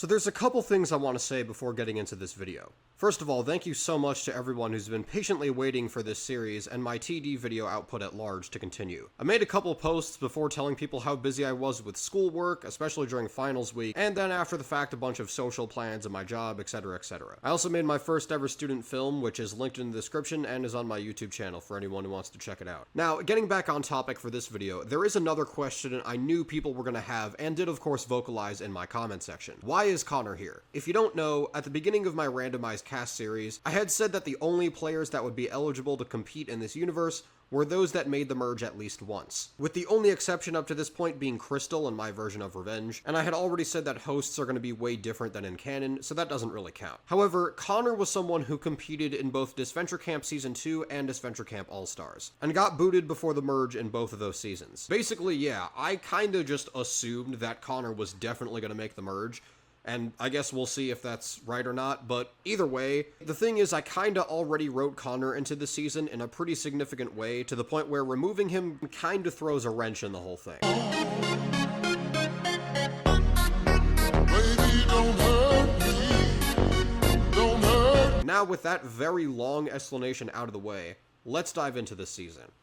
So there's a couple things I want to say before getting into this video. First of all, thank you so much to everyone who's been patiently waiting for this series and my TD video output at large to continue. I made a couple posts before telling people how busy I was with schoolwork, especially during finals week, and then after the fact a bunch of social plans and my job, etc, etc. I also made my first ever student film, which is linked in the description and is on my YouTube channel for anyone who wants to check it out. Now, getting back on topic for this video, there is another question I knew people were going to have and did of course vocalize in my comment section. Why is Connor here? If you don't know, at the beginning of my randomized cast series, I had said that the only players that would be eligible to compete in this universe were those that made the merge at least once, with the only exception up to this point being Crystal in my version of Revenge, and I had already said that hosts are going to be way different than in canon, so that doesn't really count. However, Connor was someone who competed in both Disventure Camp Season 2 and Disventure Camp All-Stars, and got booted before the merge in both of those seasons. Basically, yeah, I kinda just assumed that Connor was definitely going to make the merge, and I guess we'll see if that's right or not, but either way, the thing is I kinda already wrote Connor into the season in a pretty significant way, to the point where removing him kinda throws a wrench in the whole thing. Baby, don't hurt me. Don't hurt. Now with that very long explanation out of the way, let's dive into this season.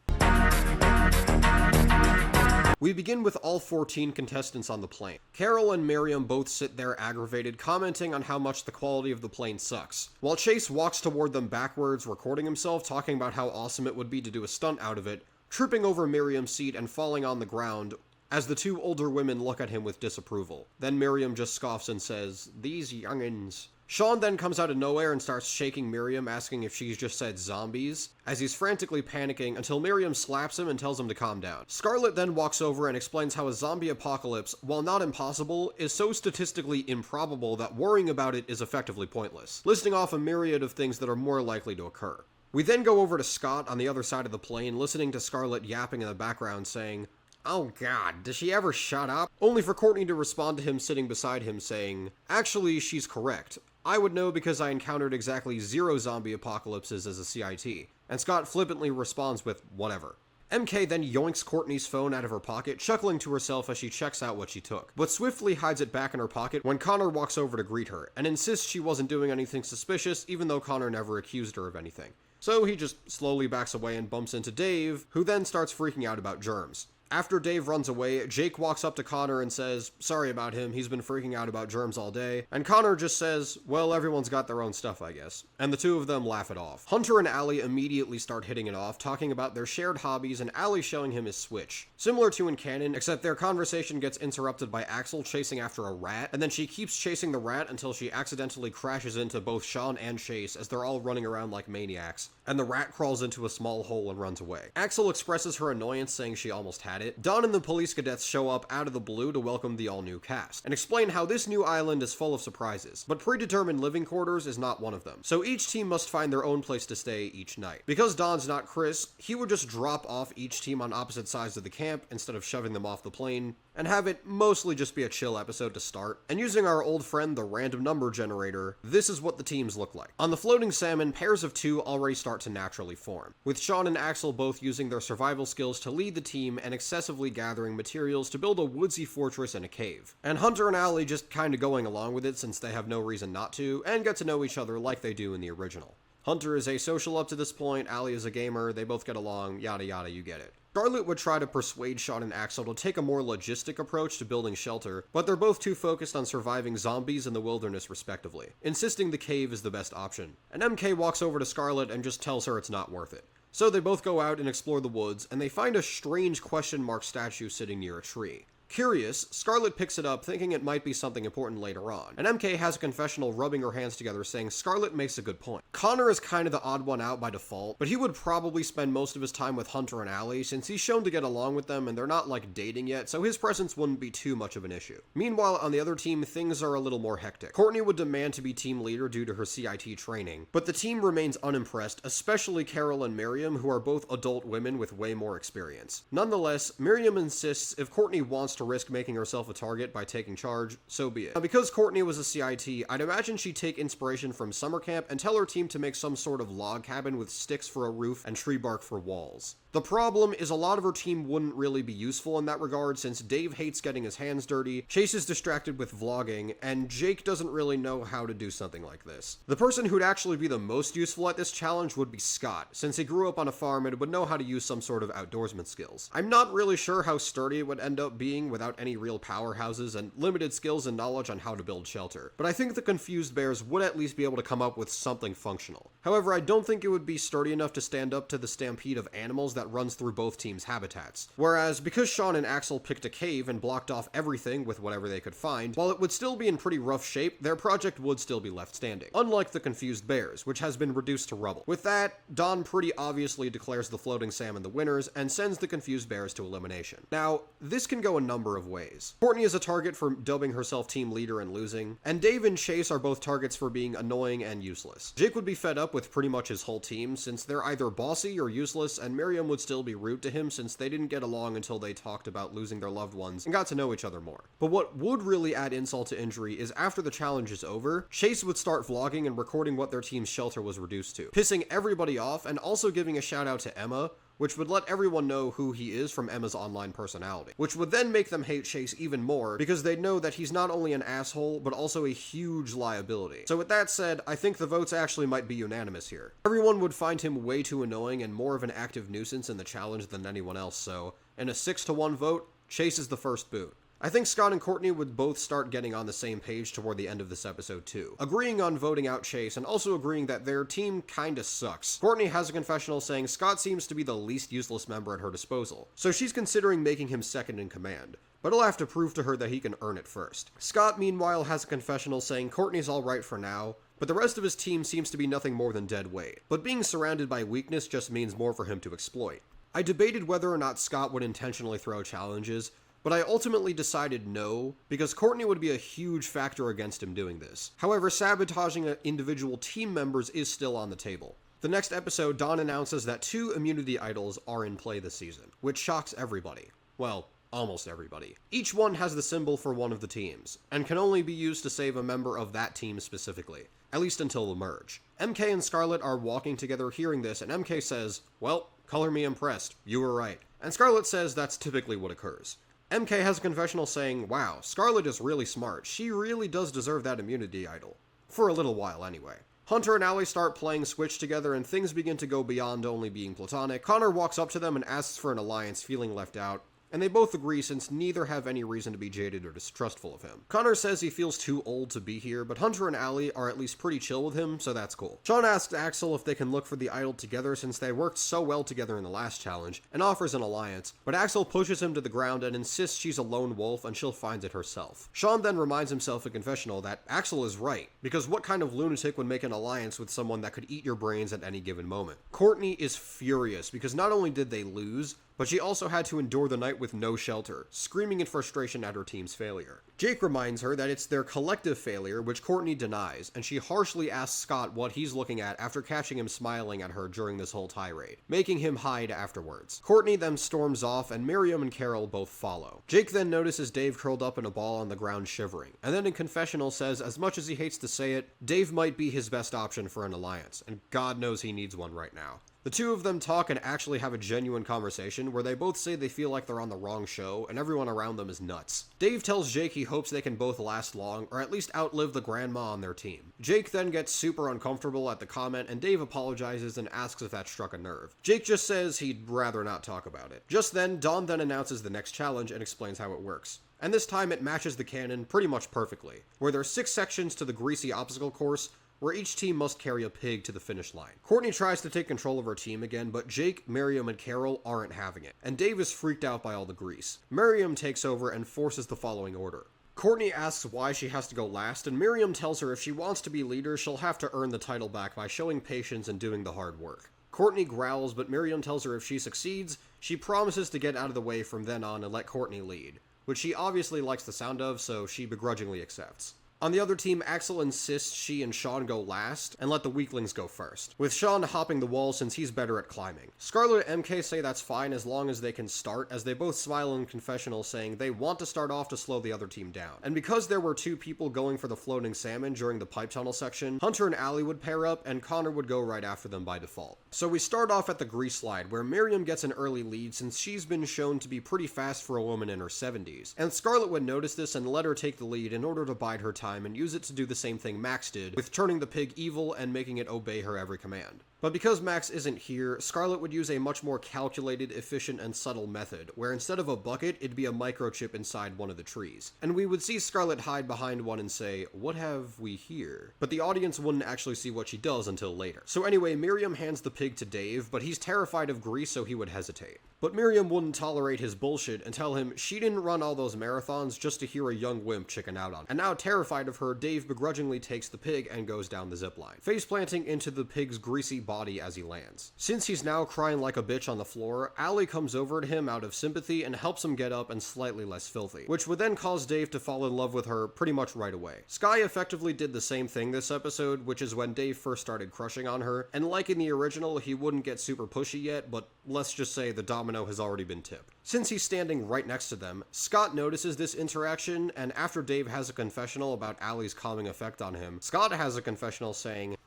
We begin with all 14 contestants on the plane. Carol and Miriam both sit there aggravated, commenting on how much the quality of the plane sucks, while Chase walks toward them backwards, recording himself, talking about how awesome it would be to do a stunt out of it, tripping over Miriam's seat and falling on the ground, as the two older women look at him with disapproval. Then Miriam just scoffs and says, "These youngins." Shawn then comes out of nowhere and starts shaking Miriam, asking if she's just said zombies, as he's frantically panicking until Miriam slaps him and tells him to calm down. Scarlet then walks over and explains how a zombie apocalypse, while not impossible, is so statistically improbable that worrying about it is effectively pointless, listing off a myriad of things that are more likely to occur. We then go over to Scott on the other side of the plane, listening to Scarlet yapping in the background saying, "Oh god, does she ever shut up?" Only for Courtney to respond to him sitting beside him saying, "Actually, she's correct. I would know because I encountered exactly 0 zombie apocalypses as a CIT, and Scott flippantly responds with, whatever. MK then yoinks Courtney's phone out of her pocket, chuckling to herself as she checks out what she took, but swiftly hides it back in her pocket when Connor walks over to greet her, and insists she wasn't doing anything suspicious even though Connor never accused her of anything. So he just slowly backs away and bumps into Dave, who then starts freaking out about germs. After Dave runs away, Jake walks up to Connor and says, sorry about him, he's been freaking out about germs all day, and Connor just says, well, everyone's got their own stuff, I guess, and the two of them laugh it off. Hunter and Allie immediately start hitting it off, talking about their shared hobbies and Allie showing him his Switch. Similar to in canon, except their conversation gets interrupted by Axel chasing after a rat, and then she keeps chasing the rat until she accidentally crashes into both Shawn and Chase as they're all running around like maniacs, and the rat crawls into a small hole and runs away. Axel expresses her annoyance, saying she almost had it. Dawn and the police cadets show up out of the blue to welcome the all-new cast, and explain how this new island is full of surprises, but predetermined living quarters is not one of them, so each team must find their own place to stay each night. Because Don's not Chris, he would just drop off each team on opposite sides of the camp instead of shoving them off the plane, and have it mostly just be a chill episode to start. And using our old friend, the random number generator, this is what the teams look like. On the floating salmon, pairs of two already start to naturally form, with Shawn and Axel both using their survival skills to lead the team and excessively gathering materials to build a woodsy fortress in a cave. And Hunter and Allie just kinda going along with it since they have no reason not to, and get to know each other like they do in the original. Hunter is asocial up to this point, Allie is a gamer, they both get along, yada yada, you get it. Scarlet would try to persuade Shawn and Axel to take a more logistic approach to building shelter, but they're both too focused on surviving zombies in the wilderness respectively, insisting the cave is the best option. And MK walks over to Scarlet and just tells her it's not worth it. So they both go out and explore the woods, and they find a strange question mark statue sitting near a tree. Curious, Scarlet picks it up thinking it might be something important later on, and MK has a confessional rubbing her hands together saying Scarlet makes a good point. Connor is kind of the odd one out by default, but he would probably spend most of his time with Hunter and Allie since he's shown to get along with them and they're not like dating yet, so his presence wouldn't be too much of an issue. Meanwhile, on the other team, things are a little more hectic. Courtney would demand to be team leader due to her CIT training, but the team remains unimpressed, especially Carol and Miriam, who are both adult women with way more experience. Nonetheless, Miriam insists if Courtney wants to risk making herself a target by taking charge, so be it. Now, because Courtney was a CIT, I'd imagine she'd take inspiration from summer camp and tell her team to make some sort of log cabin with sticks for a roof and tree bark for walls. The problem is a lot of her team wouldn't really be useful in that regard, since Dave hates getting his hands dirty, Chase is distracted with vlogging, and Jake doesn't really know how to do something like this. The person who'd actually be the most useful at this challenge would be Scott, since he grew up on a farm and would know how to use some sort of outdoorsman skills. I'm not really sure how sturdy it would end up being without any real powerhouses and limited skills and knowledge on how to build shelter, but I think the confused bears would at least be able to come up with something functional. However, I don't think it would be sturdy enough to stand up to the stampede of animals that runs through both teams' habitats. Whereas, because Shawn and Axel picked a cave and blocked off everything with whatever they could find, while it would still be in pretty rough shape, their project would still be left standing. Unlike the confused bears, which has been reduced to rubble. With that, Don pretty obviously declares the floating salmon the winners and sends the confused bears to elimination. Now, this can go a number of ways. Courtney is a target for dubbing herself team leader and losing, and Dave and Chase are both targets for being annoying and useless. Jake would be fed up with pretty much his whole team, since they're either bossy or useless, and Miriam would still be rude to him since they didn't get along until they talked about losing their loved ones and got to know each other more. But what would really add insult to injury is after the challenge is over, Chase would start vlogging and recording what their team's shelter was reduced to, pissing everybody off and also giving a shout out to Emma, which would let everyone know who he is from Emma's online personality, which would then make them hate Chase even more because they'd know that he's not only an asshole, but also a huge liability. So with that said, I think the votes actually might be unanimous here. Everyone would find him way too annoying and more of an active nuisance in the challenge than anyone else, so in a 6-1 vote, Chase is the first boot. I think Scott and Courtney would both start getting on the same page toward the end of this episode too, agreeing on voting out Chase and also agreeing that their team kinda sucks. Courtney has a confessional saying Scott seems to be the least useless member at her disposal, so she's considering making him second in command, but he'll have to prove to her that he can earn it first. Scott meanwhile has a confessional saying Courtney's alright for now, but the rest of his team seems to be nothing more than dead weight, but being surrounded by weakness just means more for him to exploit. I debated whether or not Scott would intentionally throw challenges, but I ultimately decided no, because Courtney would be a huge factor against him doing this. However, sabotaging individual team members is still on the table. The next episode, Don announces that 2 immunity idols are in play this season, which shocks everybody. Well, almost everybody. Each one has the symbol for one of the teams, and can only be used to save a member of that team specifically, at least until the merge. MK and Scarlet are walking together hearing this, and MK says, "Well, color me impressed, you were right." And Scarlet says that's typically what occurs. MK has a confessional saying, wow, Scarlet is really smart. She really does deserve that immunity idol. For a little while, anyway. Hunter and Allie start playing Switch together and things begin to go beyond only being platonic. Connor walks up to them and asks for an alliance, feeling left out, and they both agree since neither have any reason to be jaded or distrustful of him. Connor says he feels too old to be here, but Hunter and Allie are at least pretty chill with him, so that's cool. Shawn asks Axel if they can look for the idol together since they worked so well together in the last challenge, and offers an alliance, but Axel pushes him to the ground and insists she's a lone wolf and she'll find it herself. Shawn then reminds himself in confessional that Axel is right, because what kind of lunatic would make an alliance with someone that could eat your brains at any given moment? Courtney is furious because not only did they lose, but she also had to endure the night with no shelter, screaming in frustration at her team's failure. Jake reminds her that it's their collective failure, which Courtney denies, and she harshly asks Scott what he's looking at after catching him smiling at her during this whole tirade, making him hide afterwards. Courtney then storms off, and Miriam and Carol both follow. Jake then notices Dave curled up in a ball on the ground shivering, and then in confessional says as much as he hates to say it, Dave might be his best option for an alliance, and God knows he needs one right now. The two of them talk and actually have a genuine conversation where they both say they feel like they're on the wrong show and everyone around them is nuts. Dave tells Jake he hopes they can both last long or at least outlive the grandma on their team. Jake then gets super uncomfortable at the comment and Dave apologizes and asks if that struck a nerve. Jake just says he'd rather not talk about it. Just then, Don then announces the next challenge and explains how it works. And this time it matches the canon pretty much perfectly, where there are 6 sections to the greasy obstacle course, where each team must carry a pig to the finish line. Courtney tries to take control of her team again, but Jake, Miriam, and Carol aren't having it, and Dave is freaked out by all the grease. Miriam takes over and forces the following order. Courtney asks why she has to go last, and Miriam tells her if she wants to be leader, she'll have to earn the title back by showing patience and doing the hard work. Courtney growls, but Miriam tells her if she succeeds, she promises to get out of the way from then on and let Courtney lead, which she obviously likes the sound of, so she begrudgingly accepts. On the other team, Axel insists she and Shawn go last, and let the weaklings go first, with Shawn hopping the wall since he's better at climbing. Scarlet and MK say that's fine as long as they can start, as they both smile in confessional saying they want to start off to slow the other team down. And because there were two people going for the floating salmon during the pipe tunnel section, Hunter and Allie would pair up, and Connor would go right after them by default. So we start off at the grease slide, where Miriam gets an early lead since she's been shown to be pretty fast for a woman in her 70s, and Scarlet would notice this and let her take the lead in order to bide her time and use it to do the same thing Max did, with turning the pig evil and making it obey her every command. But because Max isn't here, Scarlet would use a much more calculated, efficient, and subtle method, where instead of a bucket, it'd be a microchip inside one of the trees. And we would see Scarlet hide behind one and say, "What have we here?" But the audience wouldn't actually see what she does until later. So anyway, Miriam hands the pig to Dave, but he's terrified of grease, so he would hesitate. But Miriam wouldn't tolerate his bullshit and tell him she didn't run all those marathons just to hear a young wimp chicken out on. And now terrified of her, Dave begrudgingly takes the pig and goes down the zipline, face planting into the pig's greasy body as he lands. Since he's now crying like a bitch on the floor, Allie comes over to him out of sympathy and helps him get up and slightly less filthy, which would then cause Dave to fall in love with her pretty much right away. Skye effectively did the same thing this episode, which is when Dave first started crushing on her, and like in the original, he wouldn't get super pushy yet, but let's just say the domino has already been tipped. Since he's standing right next to them, Scott notices this interaction, and after Dave has a confessional about Allie's calming effect on him, Scott has a confessional saying,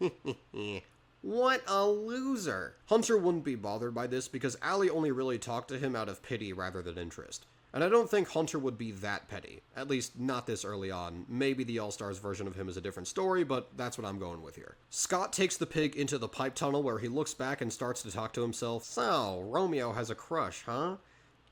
"What a loser." Hunter wouldn't be bothered by this because Allie only really talked to him out of pity rather than interest. And I don't think Hunter would be that petty. At least not this early on. Maybe the All-Stars version of him is a different story, but that's what I'm going with here. Scott takes the pig into the pipe tunnel where he looks back and starts to talk to himself. "So, Romeo has a crush, huh?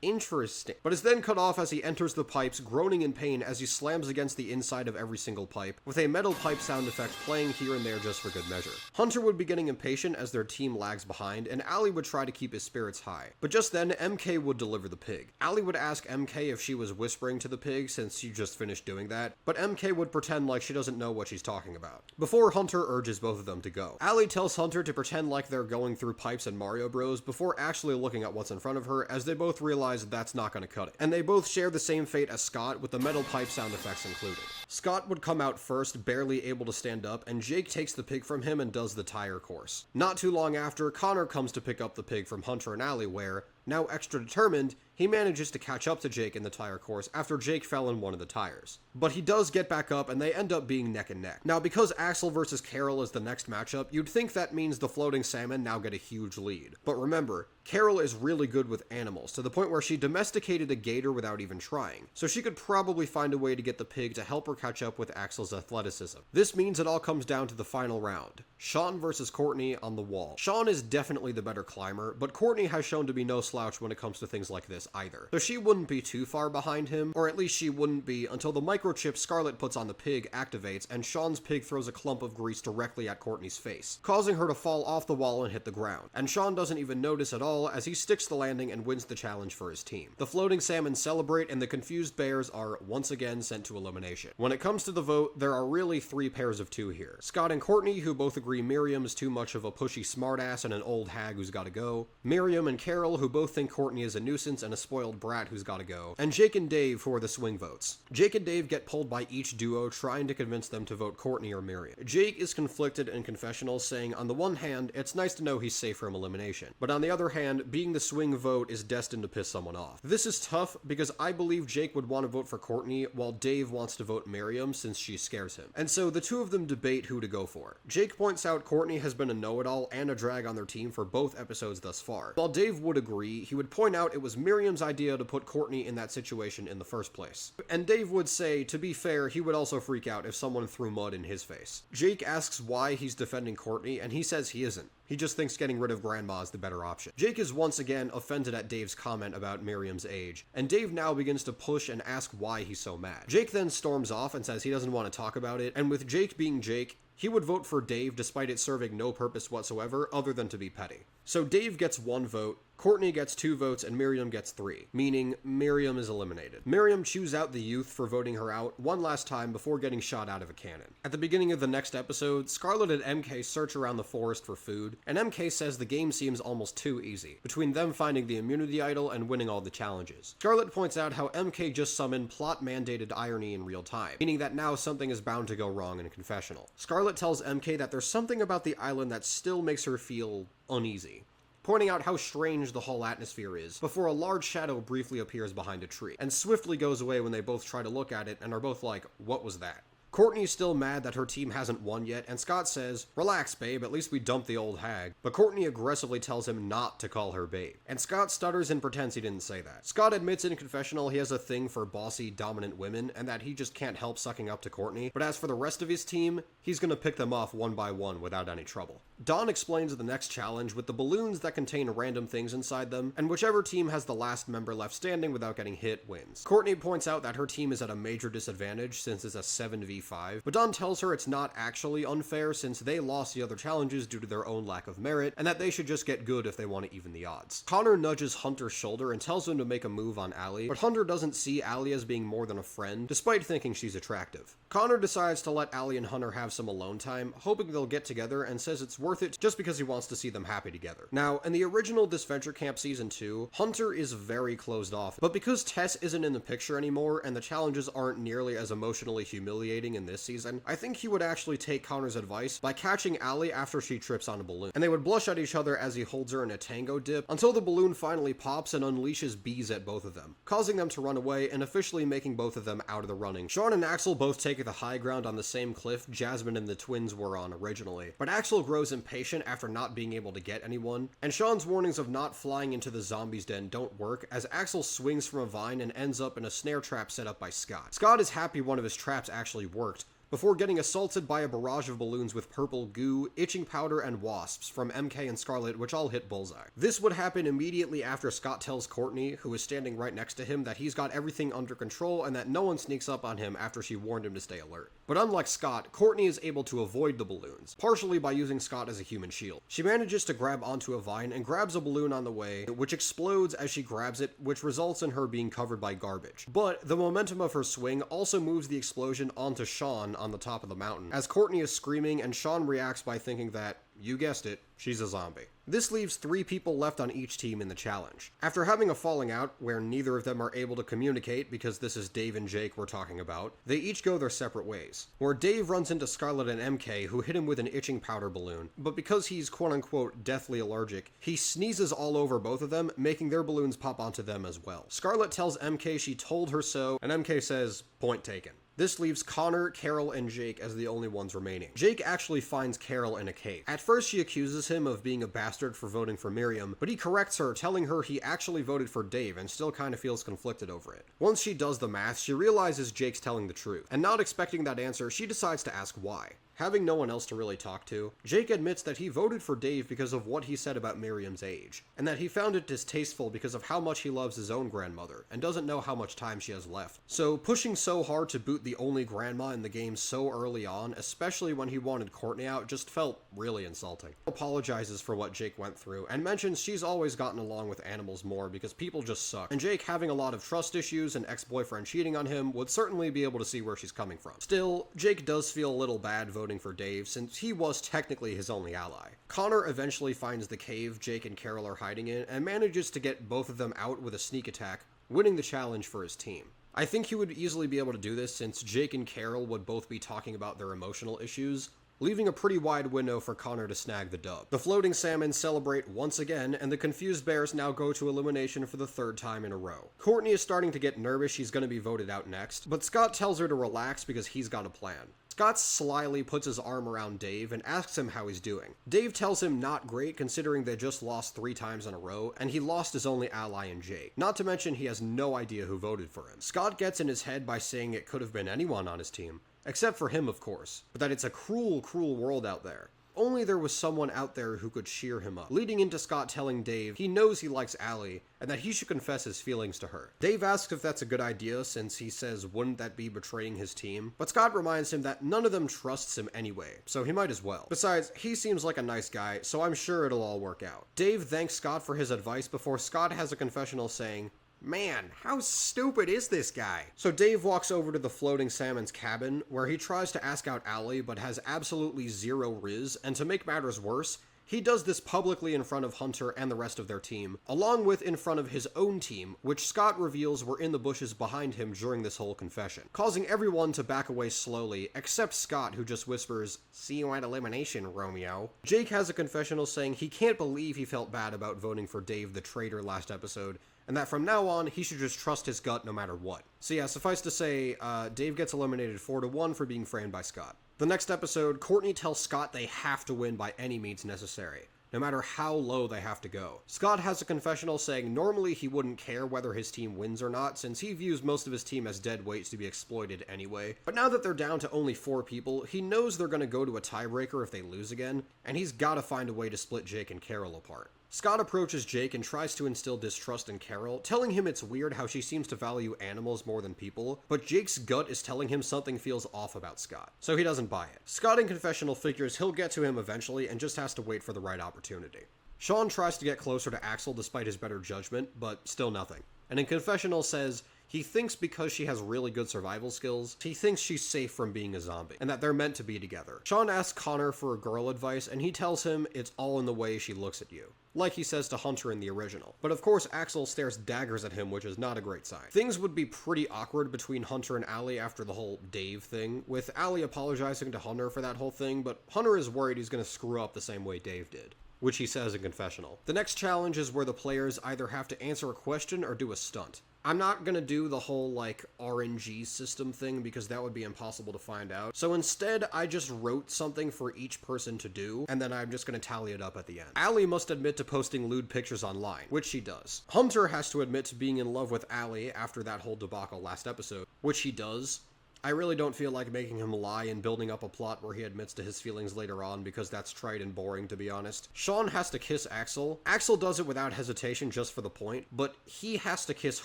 Interesting." But is then cut off as he enters the pipes, groaning in pain as he slams against the inside of every single pipe, with a metal pipe sound effect playing here and there just for good measure. Hunter would be getting impatient as their team lags behind, and Allie would try to keep his spirits high. But just then, MK would deliver the pig. Allie would ask MK if she was whispering to the pig since she just finished doing that, but MK would pretend like she doesn't know what she's talking about, before Hunter urges both of them to go. Allie tells Hunter to pretend like they're going through pipes in Mario Bros before actually looking at what's in front of her, as they both realize that's not going to cut it. And they both share the same fate as Scott, with the metal pipe sound effects included. Scott would come out first, barely able to stand up, and Jake takes the pig from him and does the tire course. Not too long after, Connor comes to pick up the pig from Hunter and Allie, where, now extra determined, he manages to catch up to Jake in the tire course after Jake fell in one of the tires. But he does get back up and they end up being neck and neck. Now, because Axel versus Carol is the next matchup, you'd think that means the floating salmon now get a huge lead. But remember, Carol is really good with animals, to the point where she domesticated a gator without even trying, so she could probably find a way to get the pig to help her catch up with Axel's athleticism. This means it all comes down to the final round. Shawn versus Courtney on the wall. Shawn is definitely the better climber, but Courtney has shown to be no slouch when it comes to things like this either. So she wouldn't be too far behind him, or at least she wouldn't be until the microchip Scarlet puts on the pig activates and Shawn's pig throws a clump of grease directly at Courtney's face, causing her to fall off the wall and hit the ground. And Shawn doesn't even notice at all as he sticks the landing and wins the challenge for his team. The floating salmon celebrate and the confused bears are once again sent to elimination. When it comes to the vote, there are really three pairs of two here. Scott and Courtney, who both agree Miriam is too much of a pushy smartass and an old hag who's gotta go. Miriam and Carol, who both think Courtney is a nuisance and a spoiled brat who's gotta go. And Jake and Dave, who are the swing votes. Jake and Dave get pulled by each duo trying to convince them to vote Courtney or Miriam. Jake is conflicted in confessionals, saying on the one hand, it's nice to know he's safe from elimination, but on the other hand, being the swing vote is destined to piss someone off. This is tough because I believe Jake would want to vote for Courtney while Dave wants to vote Miriam since she scares him. And so the two of them debate who to go for. Jake points out Courtney has been a know-it-all and a drag on their team for both episodes thus far. While Dave would agree, he would point out it was Miriam's idea to put Courtney in that situation in the first place. And Dave would say, to be fair, he would also freak out if someone threw mud in his face. Jake asks why he's defending Courtney, and he says he isn't. He just thinks getting rid of Grandma is the better option. Jake is once again offended at Dave's comment about Miriam's age, and Dave now begins to push and ask why he's so mad. Jake then storms off and says he doesn't want to talk about it, and with Jake being Jake, he would vote for Dave despite it serving no purpose whatsoever other than to be petty. So Dave gets 1 vote, Courtney gets 2 votes, and Miriam gets 3, meaning Miriam is eliminated. Miriam chews out the youth for voting her out one last time before getting shot out of a cannon. At the beginning of the next episode, Scarlet and MK search around the forest for food, and MK says the game seems almost too easy, between them finding the immunity idol and winning all the challenges. Scarlet points out how MK just summoned plot-mandated irony in real time, meaning that now something is bound to go wrong in a confessional. Scarlet tells MK that there's something about the island that still makes her feel uneasy, pointing out how strange the whole atmosphere is, before a large shadow briefly appears behind a tree, and swiftly goes away when they both try to look at it and are both like, what was that? Courtney's still mad that her team hasn't won yet, and Scott says, relax babe, at least we dumped the old hag. But Courtney aggressively tells him not to call her babe, and Scott stutters and pretends he didn't say that. Scott admits in confessional he has a thing for bossy, dominant women, and that he just can't help sucking up to Courtney, but as for the rest of his team, he's gonna pick them off one by one without any trouble. Dawn explains the next challenge with the balloons that contain random things inside them, and whichever team has the last member left standing without getting hit wins. Courtney points out that her team is at a major disadvantage since it's a 7v5, but Dawn tells her it's not actually unfair since they lost the other challenges due to their own lack of merit, and that they should just get good if they want to even the odds. Connor nudges Hunter's shoulder and tells him to make a move on Allie, but Hunter doesn't see Allie as being more than a friend, despite thinking she's attractive. Connor decides to let Allie and Hunter have some alone time, hoping they'll get together, and says it's worth it just because he wants to see them happy together. Now, in the original This Venture Camp Season 2, Hunter is very closed off, but because Tess isn't in the picture anymore and the challenges aren't nearly as emotionally humiliating in this season, I think he would actually take Connor's advice by catching Allie after she trips on a balloon, and they would blush at each other as he holds her in a tango dip until the balloon finally pops and unleashes bees at both of them, causing them to run away and officially making both of them out of the running. Shawn and Axel both take the high ground on the same cliff Jasmine and the twins were on originally, but Axel grows impatient after not being able to get anyone, and Shawn's warnings of not flying into the zombies' den don't work as Axel swings from a vine and ends up in a snare trap set up by Scott. Scott is happy one of his traps actually worked, before getting assaulted by a barrage of balloons with purple goo, itching powder, and wasps from MK and Scarlet, which all hit bullseye. This would happen immediately after Scott tells Courtney, who is standing right next to him, that he's got everything under control and that no one sneaks up on him after she warned him to stay alert. But unlike Scott, Courtney is able to avoid the balloons, partially by using Scott as a human shield. She manages to grab onto a vine and grabs a balloon on the way, which explodes as she grabs it, which results in her being covered by garbage. But the momentum of her swing also moves the explosion onto Shawn on the top of the mountain, as Courtney is screaming and Shawn reacts by thinking that, you guessed it, she's a zombie. This leaves 3 people left on each team in the challenge. After having a falling out, where neither of them are able to communicate because this is Dave and Jake we're talking about, they each go their separate ways. Where Dave runs into Scarlet and MK, who hit him with an itching powder balloon, but because he's quote-unquote deathly allergic, he sneezes all over both of them, making their balloons pop onto them as well. Scarlet tells MK she told her so, and MK says, point taken. This leaves Connor, Carol, and Jake as the only ones remaining. Jake actually finds Carol in a cave. At first she accuses him of being a bastard for voting for Miriam, but he corrects her, telling her he actually voted for Dave and still kinda feels conflicted over it. Once she does the math, she realizes Jake's telling the truth, and not expecting that answer, she decides to ask why. Having no one else to really talk to, Jake admits that he voted for Dave because of what he said about Miriam's age, and that he found it distasteful because of how much he loves his own grandmother, and doesn't know how much time she has left. So pushing so hard to boot the only grandma in the game so early on, especially when he wanted Courtney out, just felt really insulting. He apologizes for what Jake went through, and mentions she's always gotten along with animals more because people just suck, and Jake having a lot of trust issues and ex-boyfriend cheating on him would certainly be able to see where she's coming from. Still, Jake does feel a little bad voting for Dave, since he was technically his only ally. Connor eventually finds the cave Jake and Carol are hiding in, and manages to get both of them out with a sneak attack, winning the challenge for his team. I think he would easily be able to do this since Jake and Carol would both be talking about their emotional issues, leaving a pretty wide window for Connor to snag the dub. The floating salmon celebrate once again, and the confused bears now go to elimination for the 3rd time in a row. Courtney is starting to get nervous she's going to be voted out next, but Scott tells her to relax because he's got a plan. Scott slyly puts his arm around Dave and asks him how he's doing. Dave tells him not great considering they just lost 3 times in a row, and he lost his only ally in Jake. Not to mention he has no idea who voted for him. Scott gets in his head by saying it could have been anyone on his team, except for him of course, but that it's a cruel, cruel world out there. only there was someone out there who could cheer him up, leading into Scott telling Dave he knows he likes Allie and that he should confess his feelings to her. Dave asks if that's a good idea since he says wouldn't that be betraying his team, but Scott reminds him that none of them trusts him anyway, so he might as well. Besides, he seems like a nice guy, so I'm sure it'll all work out. Dave thanks Scott for his advice before Scott has a confessional saying, "Man, how stupid is this guy?" So Dave walks over to the floating salmon's cabin, where he tries to ask out Allie but has absolutely zero riz, and to make matters worse, he does this publicly in front of Hunter and the rest of their team, along with in front of his own team, which Scott reveals were in the bushes behind him during this whole confession, causing everyone to back away slowly, except Scott, who just whispers, "See you at elimination, Romeo." Jake has a confessional saying he can't believe he felt bad about voting for Dave the traitor last episode, and that from now on, he should just trust his gut no matter what. So yeah, suffice to say, Dave gets eliminated 4-1 for being framed by Scott. The next episode, Courtney tells Scott they have to win by any means necessary, no matter how low they have to go. Scott has a confessional saying normally he wouldn't care whether his team wins or not, since he views most of his team as dead weights to be exploited anyway. But now that they're down to only 4 people, he knows they're going to go to a tiebreaker if they lose again, and he's got to find a way to split Jake and Carol apart. Scott approaches Jake and tries to instill distrust in Carol, telling him it's weird how she seems to value animals more than people, but Jake's gut is telling him something feels off about Scott, so he doesn't buy it. Scott in confessional figures he'll get to him eventually and just has to wait for the right opportunity. Shawn tries to get closer to Axel despite his better judgment, but still nothing. And in confessional says he thinks because she has really good survival skills, he thinks she's safe from being a zombie, and that they're meant to be together. Shawn asks Connor for girl advice, and he tells him it's all in the way she looks at you, like he says to Hunter in the original. But of course, Axel stares daggers at him, which is not a great sign. Things would be pretty awkward between Hunter and Allie after the whole Dave thing, with Allie apologizing to Hunter for that whole thing, but Hunter is worried he's gonna screw up the same way Dave did, which he says in confessional. The next challenge is where the players either have to answer a question or do a stunt. I'm not gonna do the whole, RNG system thing because that would be impossible to find out. So instead, I just wrote something for each person to do, and then I'm just gonna tally it up at the end. Allie must admit to posting lewd pictures online, which she does. Hunter has to admit to being in love with Allie after that whole debacle last episode, which he does. I really don't feel like making him lie and building up a plot where he admits to his feelings later on because that's trite and boring, to be honest. Shawn has to kiss Axel. Axel does it without hesitation just for the point, but he has to kiss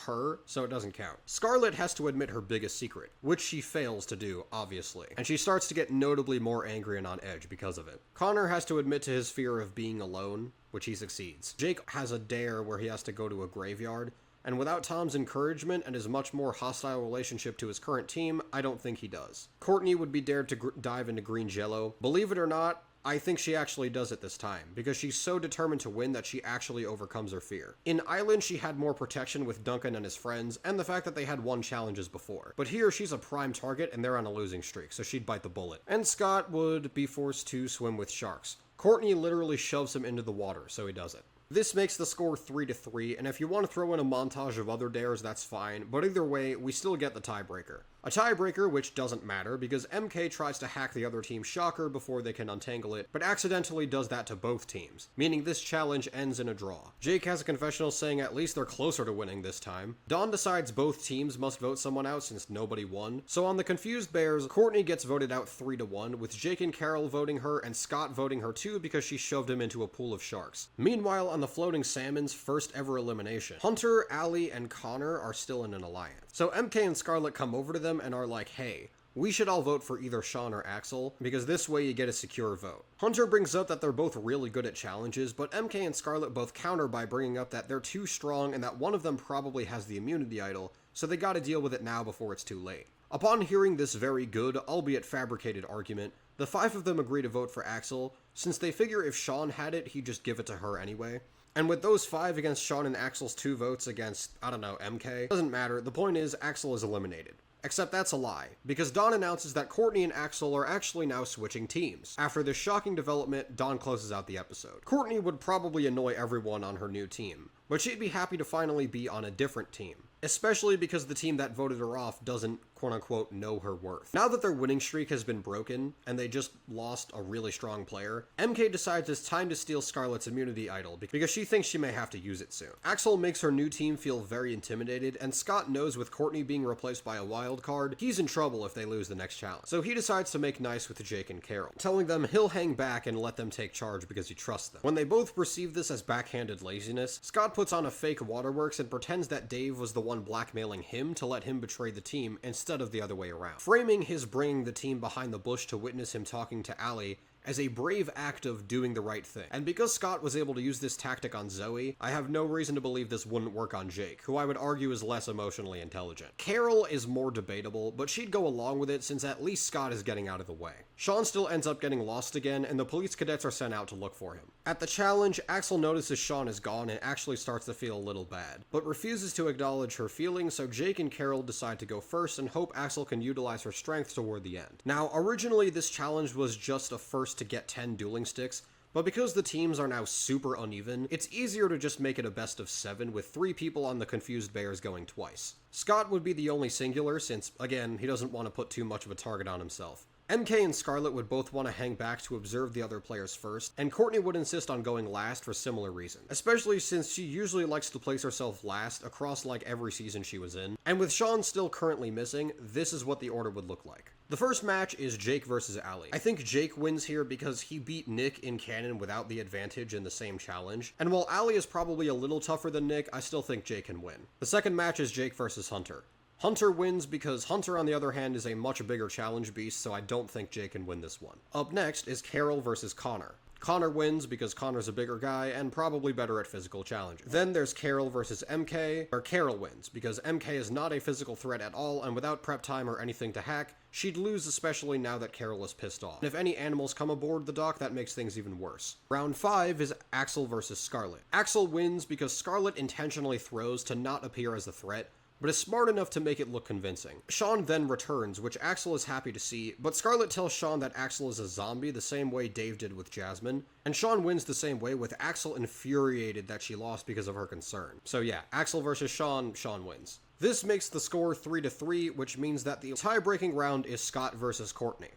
her, so it doesn't count. Scarlet has to admit her biggest secret, which she fails to do, obviously, and she starts to get notably more angry and on edge because of it. Connor has to admit to his fear of being alone, which he succeeds. Jake has a dare where he has to go to a graveyard, and without Tom's encouragement and his much more hostile relationship to his current team, I don't think he does. Courtney would be dared to dive into green jello. Believe it or not, I think she actually does it this time, because she's so determined to win that she actually overcomes her fear. In Island, she had more protection with Duncan and his friends, and the fact that they had won challenges before. But here, she's a prime target, and they're on a losing streak, so she'd bite the bullet. And Scott would be forced to swim with sharks. Courtney literally shoves him into the water, so he does it. This makes the score 3-3, and if you want to throw in a montage of other dares, that's fine, but either way, we still get the tiebreaker. A tiebreaker which doesn't matter, because MK tries to hack the other team's shocker before they can untangle it, but accidentally does that to both teams, meaning this challenge ends in a draw. Jake has a confessional saying at least they're closer to winning this time. Dawn decides both teams must vote someone out since nobody won, so on the confused bears, Courtney gets voted out 3-1, with Jake and Carol voting her and Scott voting her too because she shoved him into a pool of sharks. Meanwhile, on the floating salmon's first ever elimination, Hunter, Allie, and Connor are still in an alliance. So MK and Scarlet come over to them and are like, hey, we should all vote for either Shawn or Axel, because this way you get a secure vote. Hunter brings up that they're both really good at challenges, but MK and Scarlet both counter by bringing up that they're too strong and that one of them probably has the immunity idol, so they gotta deal with it now before it's too late. Upon hearing this very good, albeit fabricated argument, the 5 of them agree to vote for Axel, since they figure if Shawn had it, he'd just give it to her anyway. And with those 5 against Shawn and Axel's 2 votes against, MK, doesn't matter, the point is Axel is eliminated. Except that's a lie, because Dawn announces that Courtney and Axel are actually now switching teams. After this shocking development, Dawn closes out the episode. Courtney would probably annoy everyone on her new team, but she'd be happy to finally be on a different team. Especially because the team that voted her off doesn't, quote-unquote know her worth. Now that their winning streak has been broken, and they just lost a really strong player, MK decides it's time to steal Scarlet's immunity idol because she thinks she may have to use it soon. Axel makes her new team feel very intimidated, and Scott knows with Courtney being replaced by a wild card, he's in trouble if they lose the next challenge. So he decides to make nice with Jake and Carol, telling them he'll hang back and let them take charge because he trusts them. When they both perceive this as backhanded laziness, Scott puts on a fake waterworks and pretends that Dave was the one blackmailing him to let him betray the team instead of the other way around, framing his bringing the team behind the bush to witness him talking to Allie as a brave act of doing the right thing. And because Scott was able to use this tactic on Zoe, I have no reason to believe this wouldn't work on Jake, who I would argue is less emotionally intelligent. Carol is more debatable, but she'd go along with it since at least Scott is getting out of the way. Shawn still ends up getting lost again, and the police cadets are sent out to look for him. At the challenge, Axel notices Shawn is gone and actually starts to feel a little bad, but refuses to acknowledge her feelings, so Jake and Carol decide to go first and hope Axel can utilize her strength toward the end. Now, originally this challenge was just a first to get 10 dueling sticks, but because the teams are now super uneven, it's easier to just make it a best of 7 with 3 people on the Confused Bears going twice. Scott would be the only singular since, again, he doesn't want to put too much of a target on himself. MK and Scarlet would both want to hang back to observe the other players first, and Courtney would insist on going last for similar reasons, especially since she usually likes to place herself last across like every season she was in, and with Shawn still currently missing, this is what the order would look like. The first match is Jake versus Allie. I think Jake wins here because he beat Nick in canon without the advantage in the same challenge, and while Allie is probably a little tougher than Nick, I still think Jake can win. The second match is Jake versus Hunter. Hunter wins because Hunter, on the other hand, is a much bigger challenge beast, so I don't think Jake can win this one. Up next is Carol versus Connor. Connor wins because Connor's a bigger guy and probably better at physical challenges. Then there's Carol versus MK, where Carol wins because MK is not a physical threat at all, and without prep time or anything to hack, she'd lose, especially now that Carol is pissed off. And if any animals come aboard the dock, that makes things even worse. Round 5 is Axel versus Scarlet. Axel wins because Scarlet intentionally throws to not appear as a threat, but is smart enough to make it look convincing. Shawn then returns, which Axel is happy to see, but Scarlet tells Shawn that Axel is a zombie the same way Dave did with Jasmine, and Shawn wins the same way, with Axel infuriated that she lost because of her concern. So yeah, Axel versus Shawn, Shawn wins. This makes the score 3-3, which means that the tie-breaking round is Scott versus Courtney.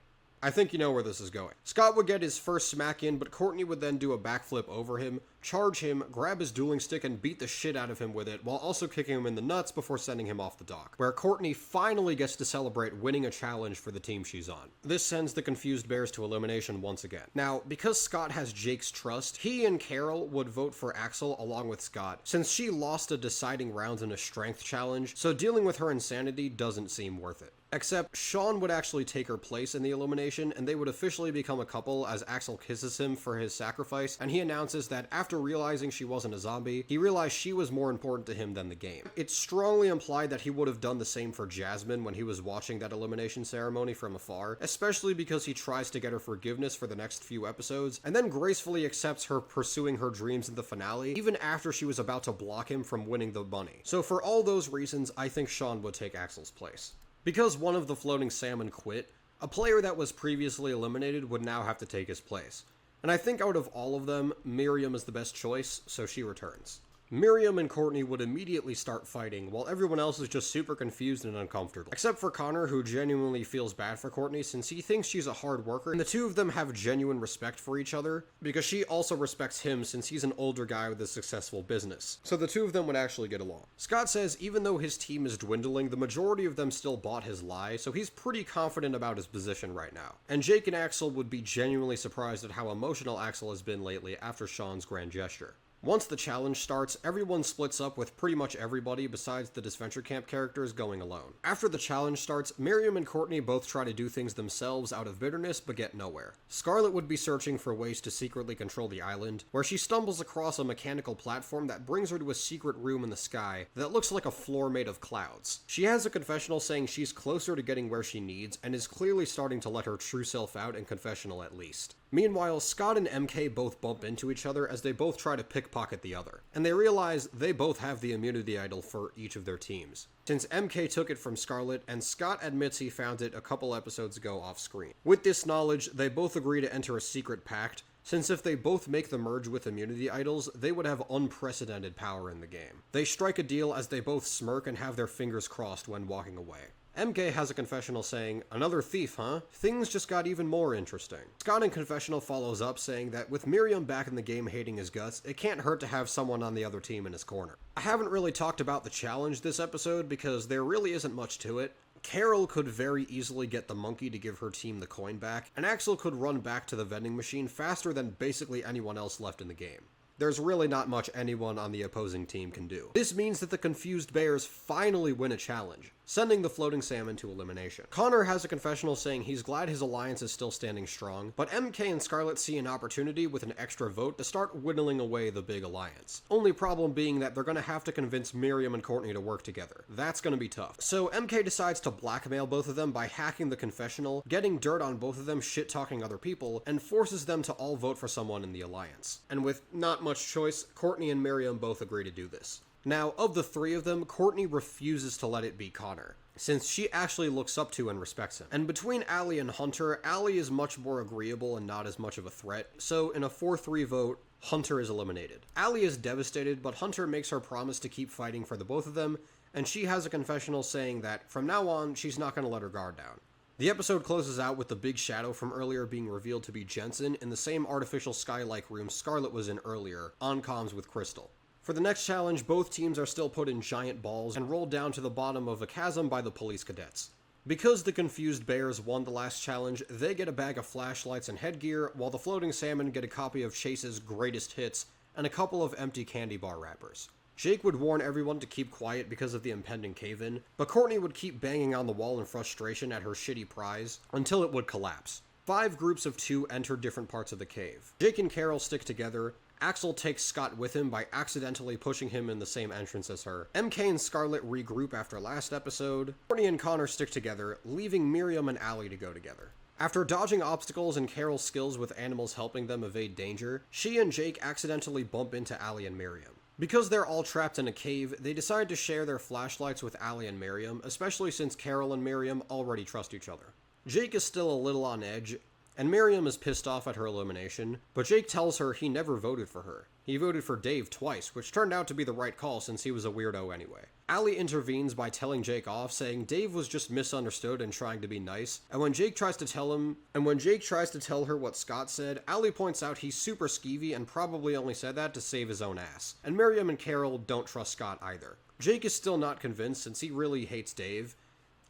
I think you know where this is going. Scott would get his first smack in, but Courtney would then do a backflip over him, charge him, grab his dueling stick, and beat the shit out of him with it, while also kicking him in the nuts before sending him off the dock, where Courtney finally gets to celebrate winning a challenge for the team she's on. This sends the Confused Bears to elimination once again. Now, because Scott has Jake's trust, he and Carol would vote for Axel along with Scott, since she lost a deciding round in a strength challenge, so dealing with her insanity doesn't seem worth it. Except, Shawn would actually take her place in the elimination, and they would officially become a couple as Axel kisses him for his sacrifice, and he announces that after realizing she wasn't a zombie, he realized she was more important to him than the game. It's strongly implied that he would have done the same for Jasmine when he was watching that elimination ceremony from afar, especially because he tries to get her forgiveness for the next few episodes, and then gracefully accepts her pursuing her dreams in the finale, even after she was about to block him from winning the money. So for all those reasons, I think Shawn would take Axel's place. Because one of the floating salmon quit, a player that was previously eliminated would now have to take his place. And I think out of all of them, Miriam is the best choice, so she returns. Miriam and Courtney would immediately start fighting, while everyone else is just super confused and uncomfortable. Except for Connor, who genuinely feels bad for Courtney since he thinks she's a hard worker, and the two of them have genuine respect for each other, because she also respects him since he's an older guy with a successful business. So the two of them would actually get along. Scott says even though his team is dwindling, the majority of them still bought his lie, so he's pretty confident about his position right now. And Jake and Axel would be genuinely surprised at how emotional Axel has been lately after Shawn's grand gesture. Once the challenge starts, everyone splits up with pretty much everybody besides the Disventure Camp characters going alone. After the challenge starts, Miriam and Courtney both try to do things themselves out of bitterness but get nowhere. Scarlet would be searching for ways to secretly control the island, where she stumbles across a mechanical platform that brings her to a secret room in the sky that looks like a floor made of clouds. She has a confessional saying she's closer to getting where she needs and is clearly starting to let her true self out in confessional at least. Meanwhile, Scott and MK both bump into each other as they both try to pickpocket the other, and they realize they both have the immunity idol for each of their teams, since MK took it from Scarlet and Scott admits he found it a couple episodes ago off screen. With this knowledge, they both agree to enter a secret pact, since if they both make the merge with immunity idols, they would have unprecedented power in the game. They strike a deal as they both smirk and have their fingers crossed when walking away. MK has a confessional saying, "Another thief, huh? Things just got even more interesting." Scott in confessional follows up saying that with Miriam back in the game hating his guts, it can't hurt to have someone on the other team in his corner. I haven't really talked about the challenge this episode because there really isn't much to it. Carol could very easily get the monkey to give her team the coin back, and Axel could run back to the vending machine faster than basically anyone else left in the game. There's really not much anyone on the opposing team can do. This means that the confused bears finally win a challenge, sending the floating salmon to elimination. Connor has a confessional saying he's glad his alliance is still standing strong, but MK and Scarlet see an opportunity with an extra vote to start whittling away the big alliance. Only problem being that they're gonna have to convince Miriam and Courtney to work together. That's gonna be tough. So MK decides to blackmail both of them by hacking the confessional, getting dirt on both of them shit-talking other people, and forces them to all vote for someone in the alliance. And with not much choice, Courtney and Miriam both agree to do this. Now, of the three of them, Courtney refuses to let it be Connor, since she actually looks up to and respects him. And between Allie and Hunter, Allie is much more agreeable and not as much of a threat, so in a 4-3 vote, Hunter is eliminated. Allie is devastated, but Hunter makes her promise to keep fighting for the both of them, and she has a confessional saying that from now on, she's not going to let her guard down. The episode closes out with the big shadow from earlier being revealed to be Jensen in the same artificial sky-like room Scarlet was in earlier, on comms with Crystal. For the next challenge, both teams are still put in giant balls and rolled down to the bottom of a chasm by the police cadets. Because the confused bears won the last challenge, they get a bag of flashlights and headgear, while the floating salmon get a copy of Chase's greatest hits and a couple of empty candy bar wrappers. Jake would warn everyone to keep quiet because of the impending cave-in, but Courtney would keep banging on the wall in frustration at her shitty prize until it would collapse. 5 groups of 2 enter different parts of the cave. Jake and Carol stick together. Axel takes Scott with him by accidentally pushing him in the same entrance as her. MK and Scarlet regroup after last episode. Courtney and Connor stick together, leaving Miriam and Allie to go together. After dodging obstacles and Carol's skills with animals helping them evade danger, she and Jake accidentally bump into Allie and Miriam. Because they're all trapped in a cave, they decide to share their flashlights with Allie and Miriam, especially since Carol and Miriam already trust each other. Jake is still a little on edge, and Miriam is pissed off at her elimination, but Jake tells her he never voted for her. He voted for Dave twice, which turned out to be the right call since he was a weirdo anyway. Allie intervenes by telling Jake off, saying Dave was just misunderstood and trying to be nice, and when Jake tries to tell her what Scott said, Allie points out he's super skeevy and probably only said that to save his own ass. And Miriam and Carol don't trust Scott either. Jake is still not convinced since he really hates Dave,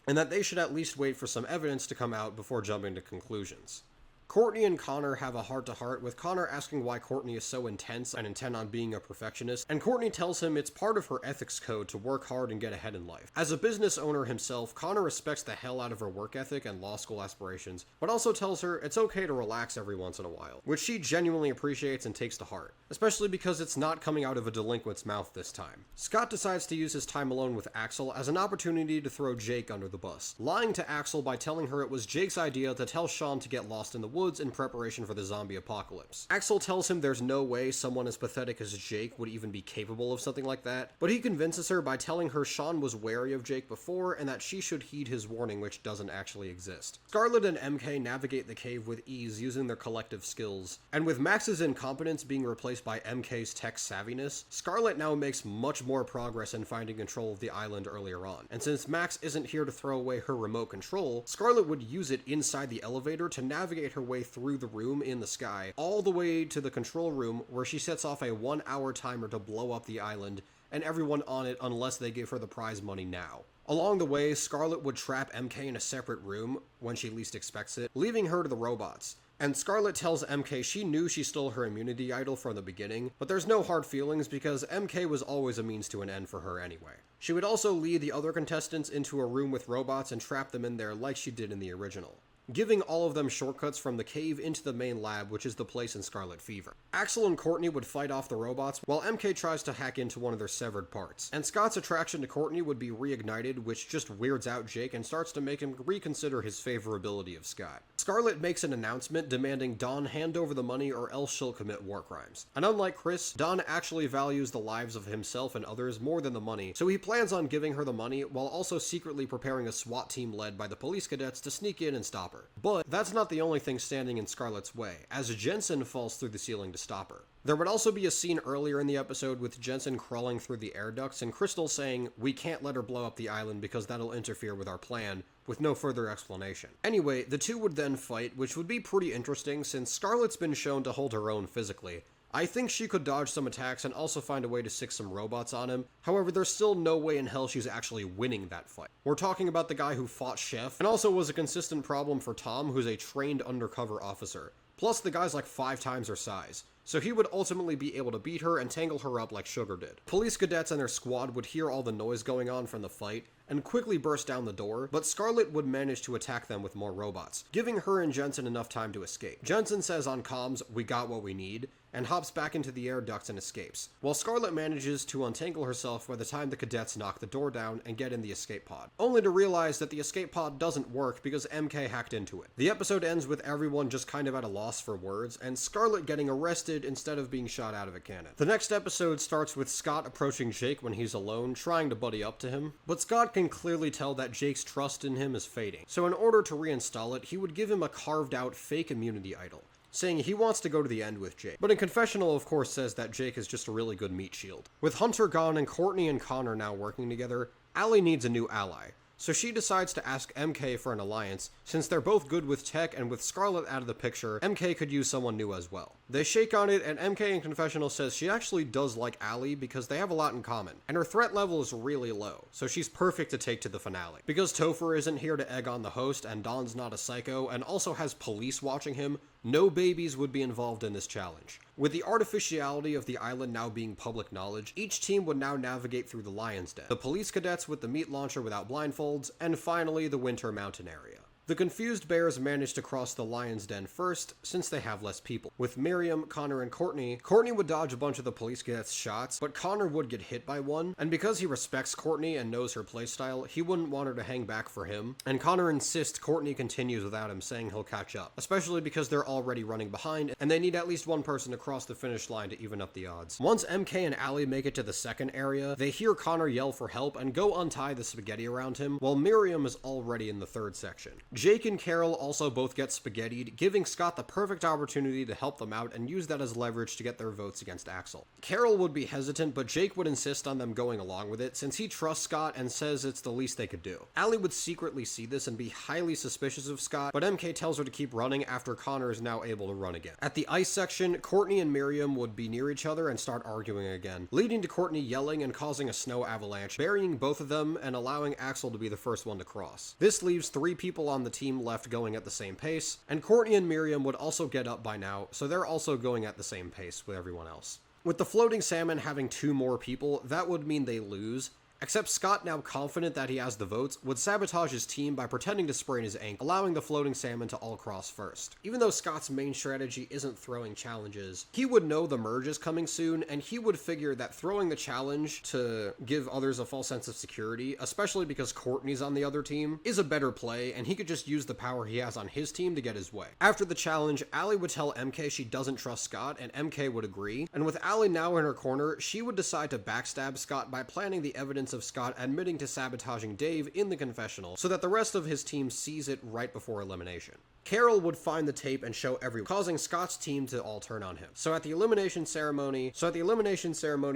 and that they should at least wait for some evidence to come out before jumping to conclusions. Courtney and Connor have a heart-to-heart, with Connor asking why Courtney is so intense and intent on being a perfectionist, and Courtney tells him it's part of her ethics code to work hard and get ahead in life. As a business owner himself, Connor respects the hell out of her work ethic and law school aspirations, but also tells her it's okay to relax every once in a while, which she genuinely appreciates and takes to heart, especially because it's not coming out of a delinquent's mouth this time. Scott decides to use his time alone with Axel as an opportunity to throw Jake under the bus, lying to Axel by telling her it was Jake's idea to tell Shawn to get lost in the woods in preparation for the zombie apocalypse. Axel tells him there's no way someone as pathetic as Jake would even be capable of something like that, but he convinces her by telling her Shawn was wary of Jake before and that she should heed his warning, which doesn't actually exist. Scarlet and MK navigate the cave with ease using their collective skills, and with Max's incompetence being replaced by MK's tech savviness, Scarlet now makes much more progress in finding control of the island earlier on. And since Max isn't here to throw away her remote control, Scarlet would use it inside the elevator to navigate her way through the room in the sky, all the way to the control room where she sets off a 1-hour timer to blow up the island and everyone on it unless they give her the prize money now. Along the way, Scarlet would trap MK in a separate room when she least expects it, leaving her to the robots. And Scarlet tells MK she knew she stole her immunity idol from the beginning, but there's no hard feelings because MK was always a means to an end for her anyway. She would also lead the other contestants into a room with robots and trap them in there like she did in the original, giving all of them shortcuts from the cave into the main lab, which is the place in Scarlet Fever. Axel and Courtney would fight off the robots, while MK tries to hack into one of their severed parts. And Scott's attraction to Courtney would be reignited, which just weirds out Jake and starts to make him reconsider his favorability of Scott. Scarlet makes an announcement demanding Dawn hand over the money or else she'll commit war crimes. And unlike Chris, Dawn actually values the lives of himself and others more than the money, so he plans on giving her the money while also secretly preparing a SWAT team led by the police cadets to sneak in and stop her. her. But that's not the only thing standing in Scarlet's way, as Jensen falls through the ceiling to stop her. There would also be a scene earlier in the episode with Jensen crawling through the air ducts and Crystal saying, "We can't let her blow up the island because that'll interfere with our plan," with no further explanation. Anyway, the two would then fight, which would be pretty interesting since Scarlet's been shown to hold her own physically. I think she could dodge some attacks and also find a way to sick some robots on him. However, there's still no way in hell she's actually winning that fight. We're talking about the guy who fought Chef, and also was a consistent problem for Tom, who's a trained undercover officer. Plus, the guy's like 5 times her size, so he would ultimately be able to beat her and tangle her up like Sugar did. Police cadets and their squad would hear all the noise going on from the fight, and quickly burst down the door, but Scarlet would manage to attack them with more robots, giving her and Jensen enough time to escape. Jensen says on comms, "We got what we need," and hops back into the air ducts and escapes, while Scarlet manages to untangle herself by the time the cadets knock the door down and get in the escape pod, only to realize that the escape pod doesn't work because MK hacked into it. The episode ends with everyone just kind of at a loss for words, and Scarlet getting arrested instead of being shot out of a cannon. The next episode starts with Scott approaching Jake when he's alone, trying to buddy up to him, but Scott can clearly tell that Jake's trust in him is fading, so in order to reinstall it, he would give him a carved out fake immunity idol, saying he wants to go to the end with Jake. But in confessional, of course, says that Jake is just a really good meat shield. With Hunter gone and Courtney and Connor now working together, Allie needs a new ally. So she decides to ask MK for an alliance, since they're both good with tech, and with Scarlet out of the picture, MK could use someone new as well. They shake on it, and MK in confessional says she actually does like Allie because they have a lot in common, and her threat level is really low, so she's perfect to take to the finale. Because Topher isn't here to egg on the host, and Don's not a psycho, and also has police watching him, no babies would be involved in this challenge. With the artificiality of the island now being public knowledge, each team would now navigate through the Lion's Den, the police cadets with the meat launcher without blindfolds, and finally the Winter Mountain area. The confused bears manage to cross the Lion's Den first, since they have less people. With Miriam, Connor, and Courtney would dodge a bunch of the police cadets' shots, but Connor would get hit by one, and because he respects Courtney and knows her playstyle, he wouldn't want her to hang back for him, and Connor insists Courtney continues without him, saying he'll catch up, especially because they're already running behind, and they need at least one person to cross the finish line to even up the odds. Once MK and Allie make it to the second area, they hear Connor yell for help and go untie the spaghetti around him, while Miriam is already in the third section. Jake and Carol also both get spaghettied, giving Scott the perfect opportunity to help them out and use that as leverage to get their votes against Axel. Carol would be hesitant, but Jake would insist on them going along with it since he trusts Scott and says it's the least they could do. Allie would secretly see this and be highly suspicious of Scott, but MK tells her to keep running after Connor is now able to run again. At the ice section, Courtney and Miriam would be near each other and start arguing again, leading to Courtney yelling and causing a snow avalanche, burying both of them and allowing Axel to be the first one to cross. This leaves 3 people on the team left going at the same pace, and Courtney and Miriam would also get up by now, so they're also going at the same pace with everyone else. With the floating salmon having 2 more people, that would mean they lose, except Scott, now confident that he has the votes, would sabotage his team by pretending to sprain his ankle, allowing the floating salmon to all cross first. Even though Scott's main strategy isn't throwing challenges, he would know the merge is coming soon, and he would figure that throwing the challenge to give others a false sense of security, especially because Courtney's on the other team, is a better play, and he could just use the power he has on his team to get his way. After the challenge, Allie would tell MK she doesn't trust Scott, and MK would agree, and with Allie now in her corner, she would decide to backstab Scott by planning the evidence of Scott admitting to sabotaging Dave in the confessional so that the rest of his team sees it right before elimination. Carol would find the tape and show everyone, causing Scott's team to all turn on him. So at the elimination ceremony,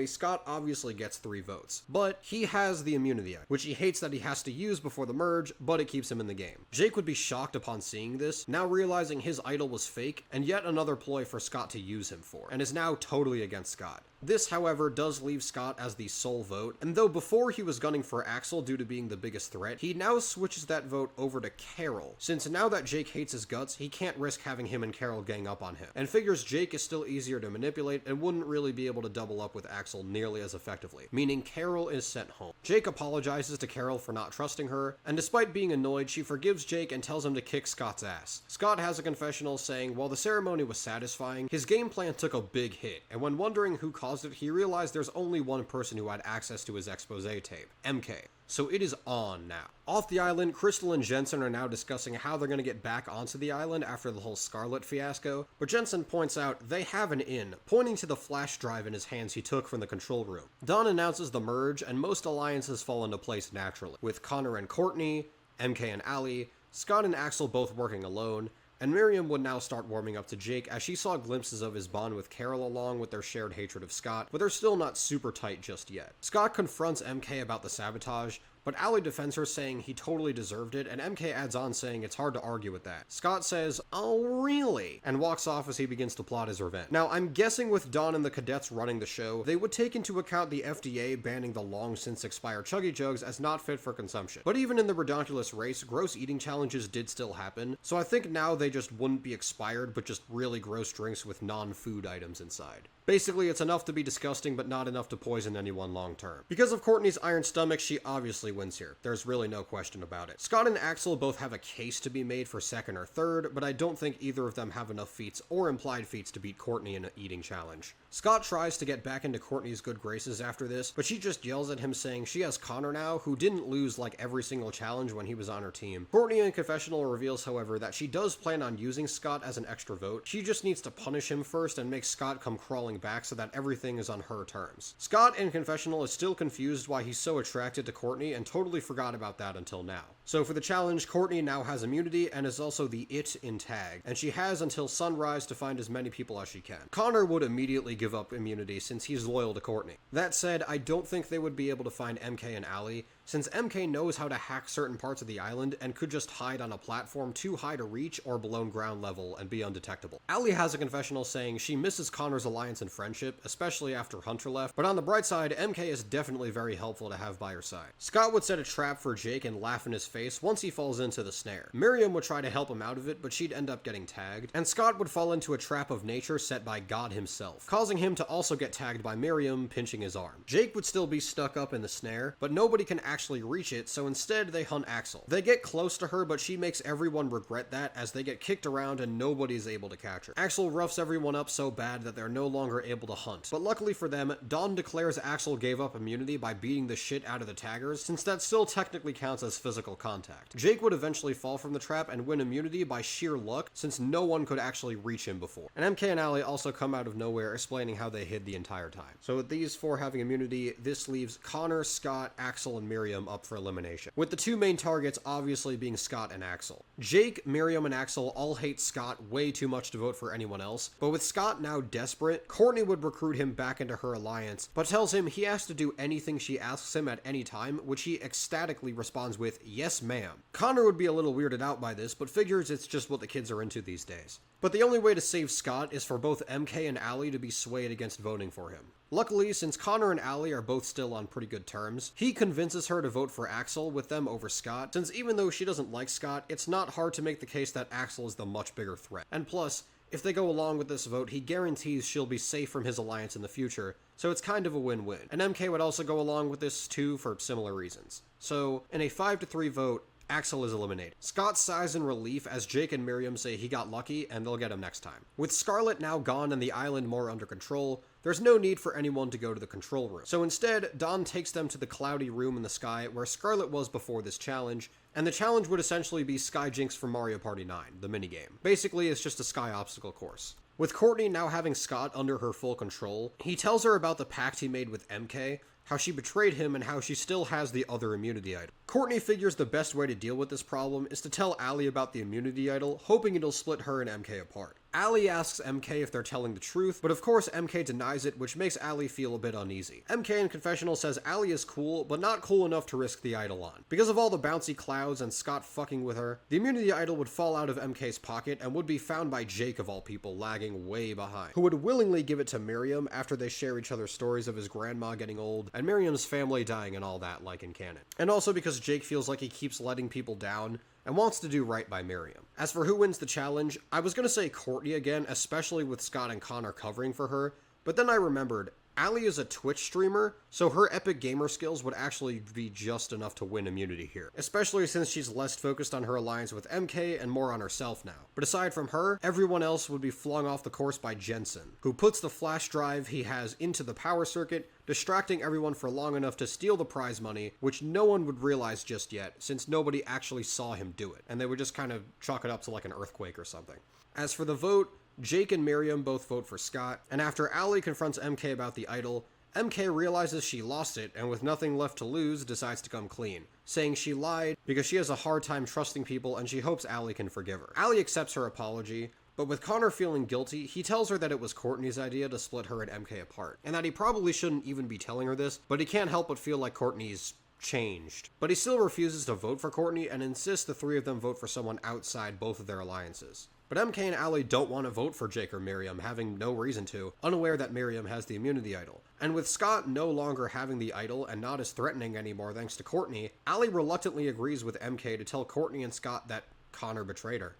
Scott obviously gets 3 votes, but he has the immunity, which he hates that he has to use before the merge, but it keeps him in the game. Jake would be shocked upon seeing this, now realizing his idol was fake, and yet another ploy for Scott to use him for, and is now totally against Scott. This, however, does leave Scott as the sole vote, and though before he was gunning for Axel due to being the biggest threat, he now switches that vote over to Carol, since now that Jake hates his guts, he can't risk having him and Carol gang up on him, and figures Jake is still easier to manipulate and wouldn't really be able to double up with Axel nearly as effectively, meaning Carol is sent home. Jake apologizes to Carol for not trusting her, and despite being annoyed, she forgives Jake and tells him to kick Scott's ass. Scott has a confessional saying while the ceremony was satisfying, his game plan took a big hit, and when wondering who caused it, he realized there's only one person who had access to his expose tape, MK. So it is on now. Off the island, Crystal and Jensen are now discussing how they're going to get back onto the island after the whole Scarlet fiasco, but Jensen points out they have an in, pointing to the flash drive in his hands he took from the control room. Don announces the merge, and most alliances fall into place naturally, with Connor and Courtney, MK and Allie, Scott and Axel both working alone, and Miriam would now start warming up to Jake as she saw glimpses of his bond with Carol along with their shared hatred of Scott, but they're still not super tight just yet. Scott confronts MK about the sabotage, but Allie defends her saying he totally deserved it, and MK adds on saying it's hard to argue with that. Scott says, "Oh, really?" and walks off as he begins to plot his revenge. Now, I'm guessing with Dawn and the cadets running the show, they would take into account the FDA banning the long-since-expired Chuggy Jugs as not fit for consumption. But even in the redonkulous race, gross eating challenges did still happen, so I think now they just wouldn't be expired, but just really gross drinks with non-food items inside. Basically, it's enough to be disgusting, but not enough to poison anyone long term. Because of Courtney's iron stomach, she obviously wins here. There's really no question about it. Scott and Axel both have a case to be made for second or third, but I don't think either of them have enough feats or implied feats to beat Courtney in an eating challenge. Scott tries to get back into Courtney's good graces after this, but she just yells at him saying she has Connor now, who didn't lose like every single challenge when he was on her team. Courtney in confessional reveals, however, that she does plan on using Scott as an extra vote. She just needs to punish him first and make Scott come crawling back so that everything is on her terms. Scott in confessional is still confused why he's so attracted to Courtney and totally forgot about that until now. So for the challenge, Courtney now has immunity and is also the it in tag, and she has until sunrise to find as many people as she can. Connor would immediately give up immunity since he's loyal to Courtney. That said, I don't think they would be able to find MK and Allie, since MK knows how to hack certain parts of the island and could just hide on a platform too high to reach or below ground level and be undetectable. Allie has a confessional saying she misses Connor's alliance and friendship, especially after Hunter left, but on the bright side, MK is definitely very helpful to have by her side. Scott would set a trap for Jake and laugh in his face once he falls into the snare. Miriam would try to help him out of it, but she'd end up getting tagged, and Scott would fall into a trap of nature set by God himself, causing him to also get tagged by Miriam, pinching his arm. Jake would still be stuck up in the snare, but nobody can actually reach it, so instead they hunt Axel. They get close to her, but she makes everyone regret that as they get kicked around and nobody's able to catch her. Axel roughs everyone up so bad that they're no longer able to hunt, but luckily for them, Dawn declares Axel gave up immunity by beating the shit out of the taggers, since that still technically counts as physical contact. Jake would eventually fall from the trap and win immunity by sheer luck, since no one could actually reach him before. And MK and Allie also come out of nowhere explaining how they hid the entire time. So with these four having immunity, this leaves Connor, Scott, Axel, and Miriam up for elimination, with the two main targets obviously being Scott and Axel. Jake, Miriam, and Axel all hate Scott way too much to vote for anyone else, but with Scott now desperate, Courtney would recruit him back into her alliance, but tells him he has to do anything she asks him at any time, which he ecstatically responds with, "Yes, ma'am." Connor would be a little weirded out by this, but figures it's just what the kids are into these days. But the only way to save Scott is for both MK and Allie to be swayed against voting for him. Luckily, since Connor and Allie are both still on pretty good terms, he convinces her to vote for Axel with them over Scott, since even though she doesn't like Scott, it's not hard to make the case that Axel is the much bigger threat. And plus, if they go along with this vote, he guarantees she'll be safe from his alliance in the future, so it's kind of a win-win. And MK would also go along with this too for similar reasons. So, in a 5-3 vote, Axel is eliminated. Scott sighs in relief as Jake and Miriam say he got lucky and they'll get him next time. With Scarlet now gone and the island more under control, there's no need for anyone to go to the control room. So instead, Dawn takes them to the cloudy room in the sky where Scarlet was before this challenge, and the challenge would essentially be Sky Jinx from Mario Party 9, the minigame. Basically, it's just a sky obstacle course. With Courtney now having Scott under her full control, he tells her about the pact he made with MK, how she betrayed him, and how she still has the other immunity idol. Courtney figures the best way to deal with this problem is to tell Allie about the immunity idol, hoping it'll split her and MK apart. Allie asks MK if they're telling the truth, but of course MK denies it, which makes Allie feel a bit uneasy. MK in confessional says Allie is cool, but not cool enough to risk the idol on. Because of all the bouncy clouds and Scott fucking with her, the immunity idol would fall out of MK's pocket and would be found by Jake of all people, lagging way behind, who would willingly give it to Miriam after they share each other's stories of his grandma getting old and Miriam's family dying and all that, like in canon. And also because Jake feels like he keeps letting people down and wants to do right by Miriam. As for who wins the challenge, I was gonna say Courtney again, especially with Scott and Connor covering for her, but then I remembered, Allie is a Twitch streamer, so her epic gamer skills would actually be just enough to win immunity here, especially since she's less focused on her alliance with MK and more on herself now. But aside from her, everyone else would be flung off the course by Jensen, who puts the flash drive he has into the power circuit, distracting everyone for long enough to steal the prize money, which no one would realize just yet, since nobody actually saw him do it, and they would just kind of chalk it up to like an earthquake or something. As for the vote, Jake and Miriam both vote for Scott, and after Allie confronts MK about the idol, MK realizes she lost it, and with nothing left to lose, decides to come clean, saying she lied because she has a hard time trusting people and she hopes Allie can forgive her. Allie accepts her apology, but with Connor feeling guilty, he tells her that it was Courtney's idea to split her and MK apart, and that he probably shouldn't even be telling her this, but he can't help but feel like Courtney's changed. But he still refuses to vote for Courtney and insists the three of them vote for someone outside both of their alliances. But MK and Allie don't want to vote for Jake or Miriam, having no reason to, unaware that Miriam has the immunity idol. And with Scott no longer having the idol and not as threatening anymore thanks to Courtney, Allie reluctantly agrees with MK to tell Courtney and Scott that Connor betrayed her.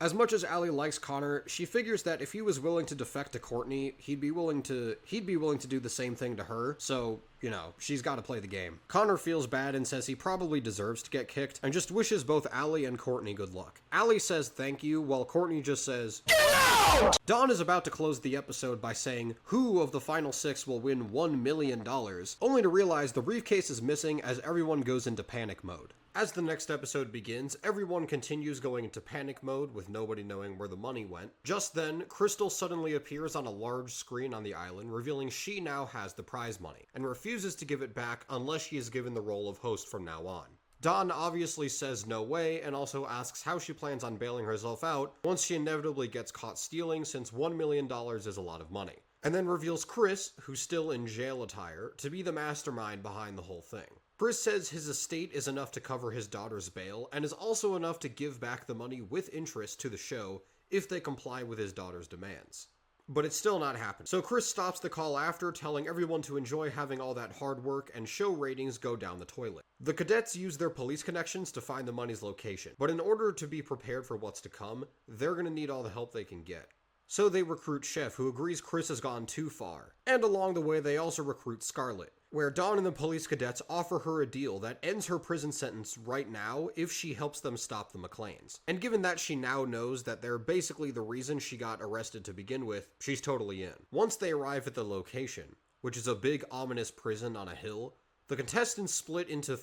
As much as Allie likes Connor, she figures that if he was willing to defect to Courtney, he'd be willing to do the same thing to her, so, she's gotta play the game. Connor feels bad and says he probably deserves to get kicked, and just wishes both Allie and Courtney good luck. Allie says thank you, while Courtney just says, "Get out!" Dawn is about to close the episode by saying, who of the final 6 will win $1 million, only to realize the briefcase is missing as everyone goes into panic mode. As the next episode begins, everyone continues going into panic mode with nobody knowing where the money went. Just then, Crystal suddenly appears on a large screen on the island, revealing she now has the prize money, and refuses to give it back unless she is given the role of host from now on. Dawn obviously says no way, and also asks how she plans on bailing herself out once she inevitably gets caught stealing, since $1 million is a lot of money. And then reveals Chris, who's still in jail attire, to be the mastermind behind the whole thing. Chris says his estate is enough to cover his daughter's bail, and is also enough to give back the money with interest to the show if they comply with his daughter's demands. But it's still not happening. So Chris stops the call after, telling everyone to enjoy having all that hard work, and show ratings go down the toilet. The cadets use their police connections to find the money's location, but in order to be prepared for what's to come, they're gonna need all the help they can get. So they recruit Chef, who agrees Chris has gone too far. And along the way, they also recruit Scarlet, where Dawn and the police cadets offer her a deal that ends her prison sentence right now if she helps them stop the McClanes. And given that she now knows that they're basically the reason she got arrested to begin with, she's totally in. Once they arrive at the location, which is a big ominous prison on a hill, the contestants split into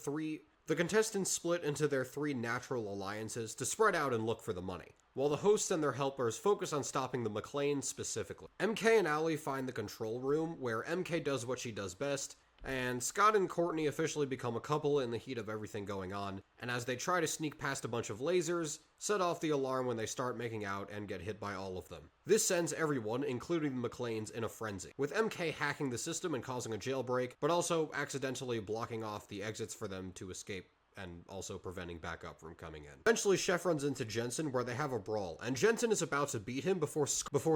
their 3 natural alliances to spread out and look for the money, while the hosts and their helpers focus on stopping the McClanes specifically. MK and Allie find the control room, where MK does what she does best, and Scott and Courtney officially become a couple in the heat of everything going on, and as they try to sneak past a bunch of lasers, set off the alarm when they start making out and get hit by all of them. This sends everyone, including the McClanes, in a frenzy, with MK hacking the system and causing a jailbreak, but also accidentally blocking off the exits for them to escape, and also preventing backup from coming in. Eventually, Chef runs into Jensen, where they have a brawl, and Jensen is about to beat him before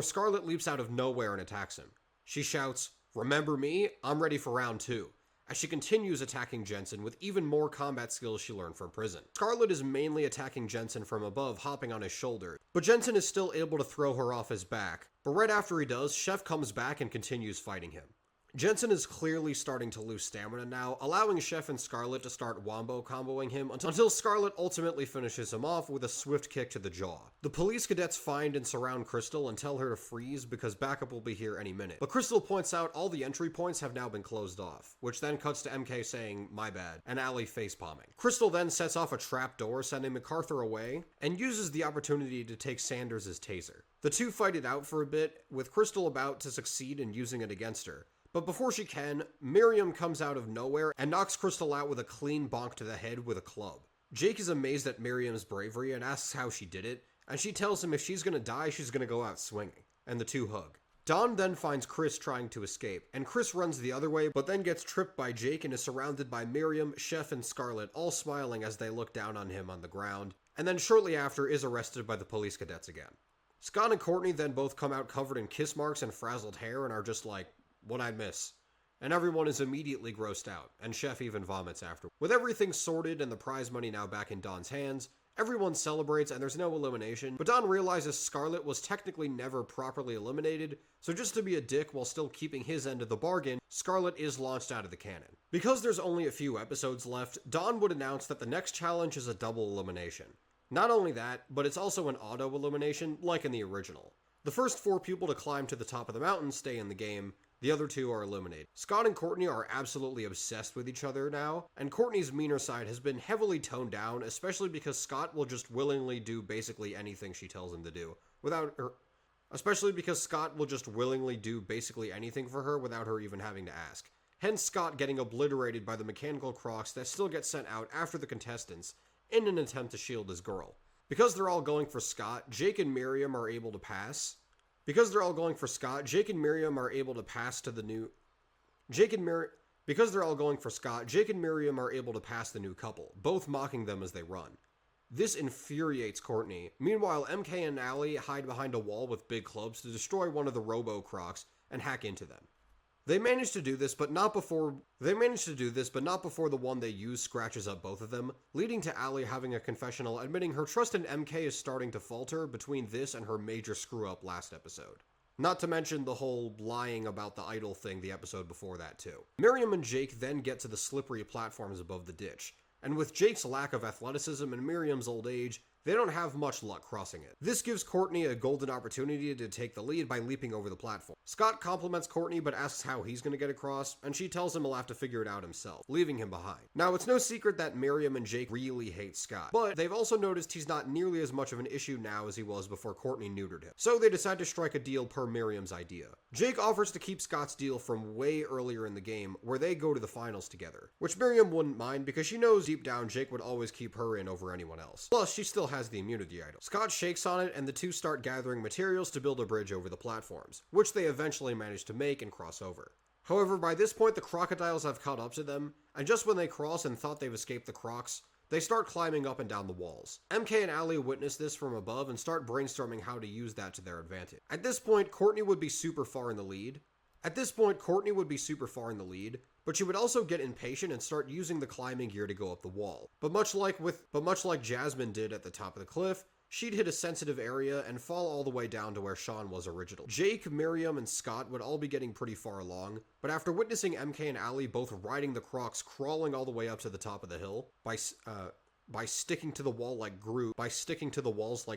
Scarlet leaps out of nowhere and attacks him. She shouts, "Remember me? I'm ready for round 2," as she continues attacking Jensen with even more combat skills she learned from prison. Scarlet is mainly attacking Jensen from above, hopping on his shoulder, but Jensen is still able to throw her off his back. But right after he does, Chef comes back and continues fighting him. Jensen is clearly starting to lose stamina now, allowing Chef and Scarlet to start wombo comboing him until Scarlet ultimately finishes him off with a swift kick to the jaw. The police cadets find and surround Crystal and tell her to freeze because backup will be here any minute. But Crystal points out all the entry points have now been closed off, which then cuts to MK saying, "My bad," and Allie facepalming. Crystal then sets off a trap door, sending MacArthur away, and uses the opportunity to take Sanders' taser. The two fight it out for a bit, with Crystal about to succeed in using it against her. But before she can, Miriam comes out of nowhere and knocks Crystal out with a clean bonk to the head with a club. Jake is amazed at Miriam's bravery and asks how she did it, and she tells him if she's gonna die, she's gonna go out swinging, and the two hug. Dawn then finds Chris trying to escape, and Chris runs the other way, but then gets tripped by Jake and is surrounded by Miriam, Chef, and Scarlet, all smiling as they look down on him on the ground, and then shortly after is arrested by the police cadets again. Scott and Courtney then both come out covered in kiss marks and frazzled hair and are just like, "What'd I miss?" And everyone is immediately grossed out, and Chef even vomits after. With everything sorted and the prize money now back in Dawn's hands, everyone celebrates and there's no elimination, but Dawn realizes Scarlet was technically never properly eliminated, so just to be a dick while still keeping his end of the bargain, Scarlet is launched out of the cannon. Because there's only a few episodes left, Dawn would announce that the next challenge is a double elimination. Not only that, but it's also an auto elimination, like in the original. The first 4 people to climb to the top of the mountain stay in the game. The other 2 are eliminated. Scott and Courtney are absolutely obsessed with each other now, and Courtney's meaner side has been heavily toned down, especially because Scott will just willingly do basically anything she tells him to do, especially because Scott will just willingly do basically anything for her without her even having to ask. hence Scott getting obliterated by the mechanical crocs that still get sent out after the contestants in an attempt to shield his girl. Because they're all going for Scott, Jake and Miriam are able to pass. Because they're all going for Scott, Jake and Miriam are able to pass to the new... Because they're all going for Scott, Jake and Miriam are able to pass the new couple, both mocking them as they run. This infuriates Courtney. Meanwhile, MK and Allie hide behind a wall with big clubs to destroy one of the Robo-Crocs and hack into them. They manage to do this, but not before the one they use scratches up both of them, leading to Allie having a confessional admitting her trust in MK is starting to falter between this and her major screw-up last episode. Not to mention the whole lying about the idol thing the episode before that too. Miriam and Jake then get to the slippery platforms above the ditch, and with Jake's lack of athleticism and Miriam's old age, they don't have much luck crossing it. This gives Courtney a golden opportunity to take the lead by leaping over the platform. Scott compliments Courtney but asks how he's going to get across, and she tells him he'll have to figure it out himself, leaving him behind. Now, it's no secret that Miriam and Jake really hate Scott, but they've also noticed he's not nearly as much of an issue now as he was before Courtney neutered him. So they decide to strike a deal per Miriam's idea. Jake offers to keep Scott's deal from way earlier in the game, where they go to the finals together, which Miriam wouldn't mind because she knows deep down Jake would always keep her in over anyone else. Plus, she still has the immunity idol. Scott shakes on it and the two start gathering materials to build a bridge over the platforms, which they eventually manage to make and cross over. However, by this point the crocodiles have caught up to them, and just when they cross and thought they've escaped the crocs, they start climbing up and down the walls. MK and Allie witness this from above and start brainstorming how to use that to their advantage. At this point, Courtney would be super far in the lead, but she would also get impatient and start using the climbing gear to go up the wall. But much like Jasmine did at the top of the cliff, she'd hit a sensitive area and fall all the way down to where Shawn was originally. Jake, Miriam, and Scott would all be getting pretty far along, but after witnessing MK and Allie both riding the crocs crawling all the way up to the top of the hill, by sticking to the walls like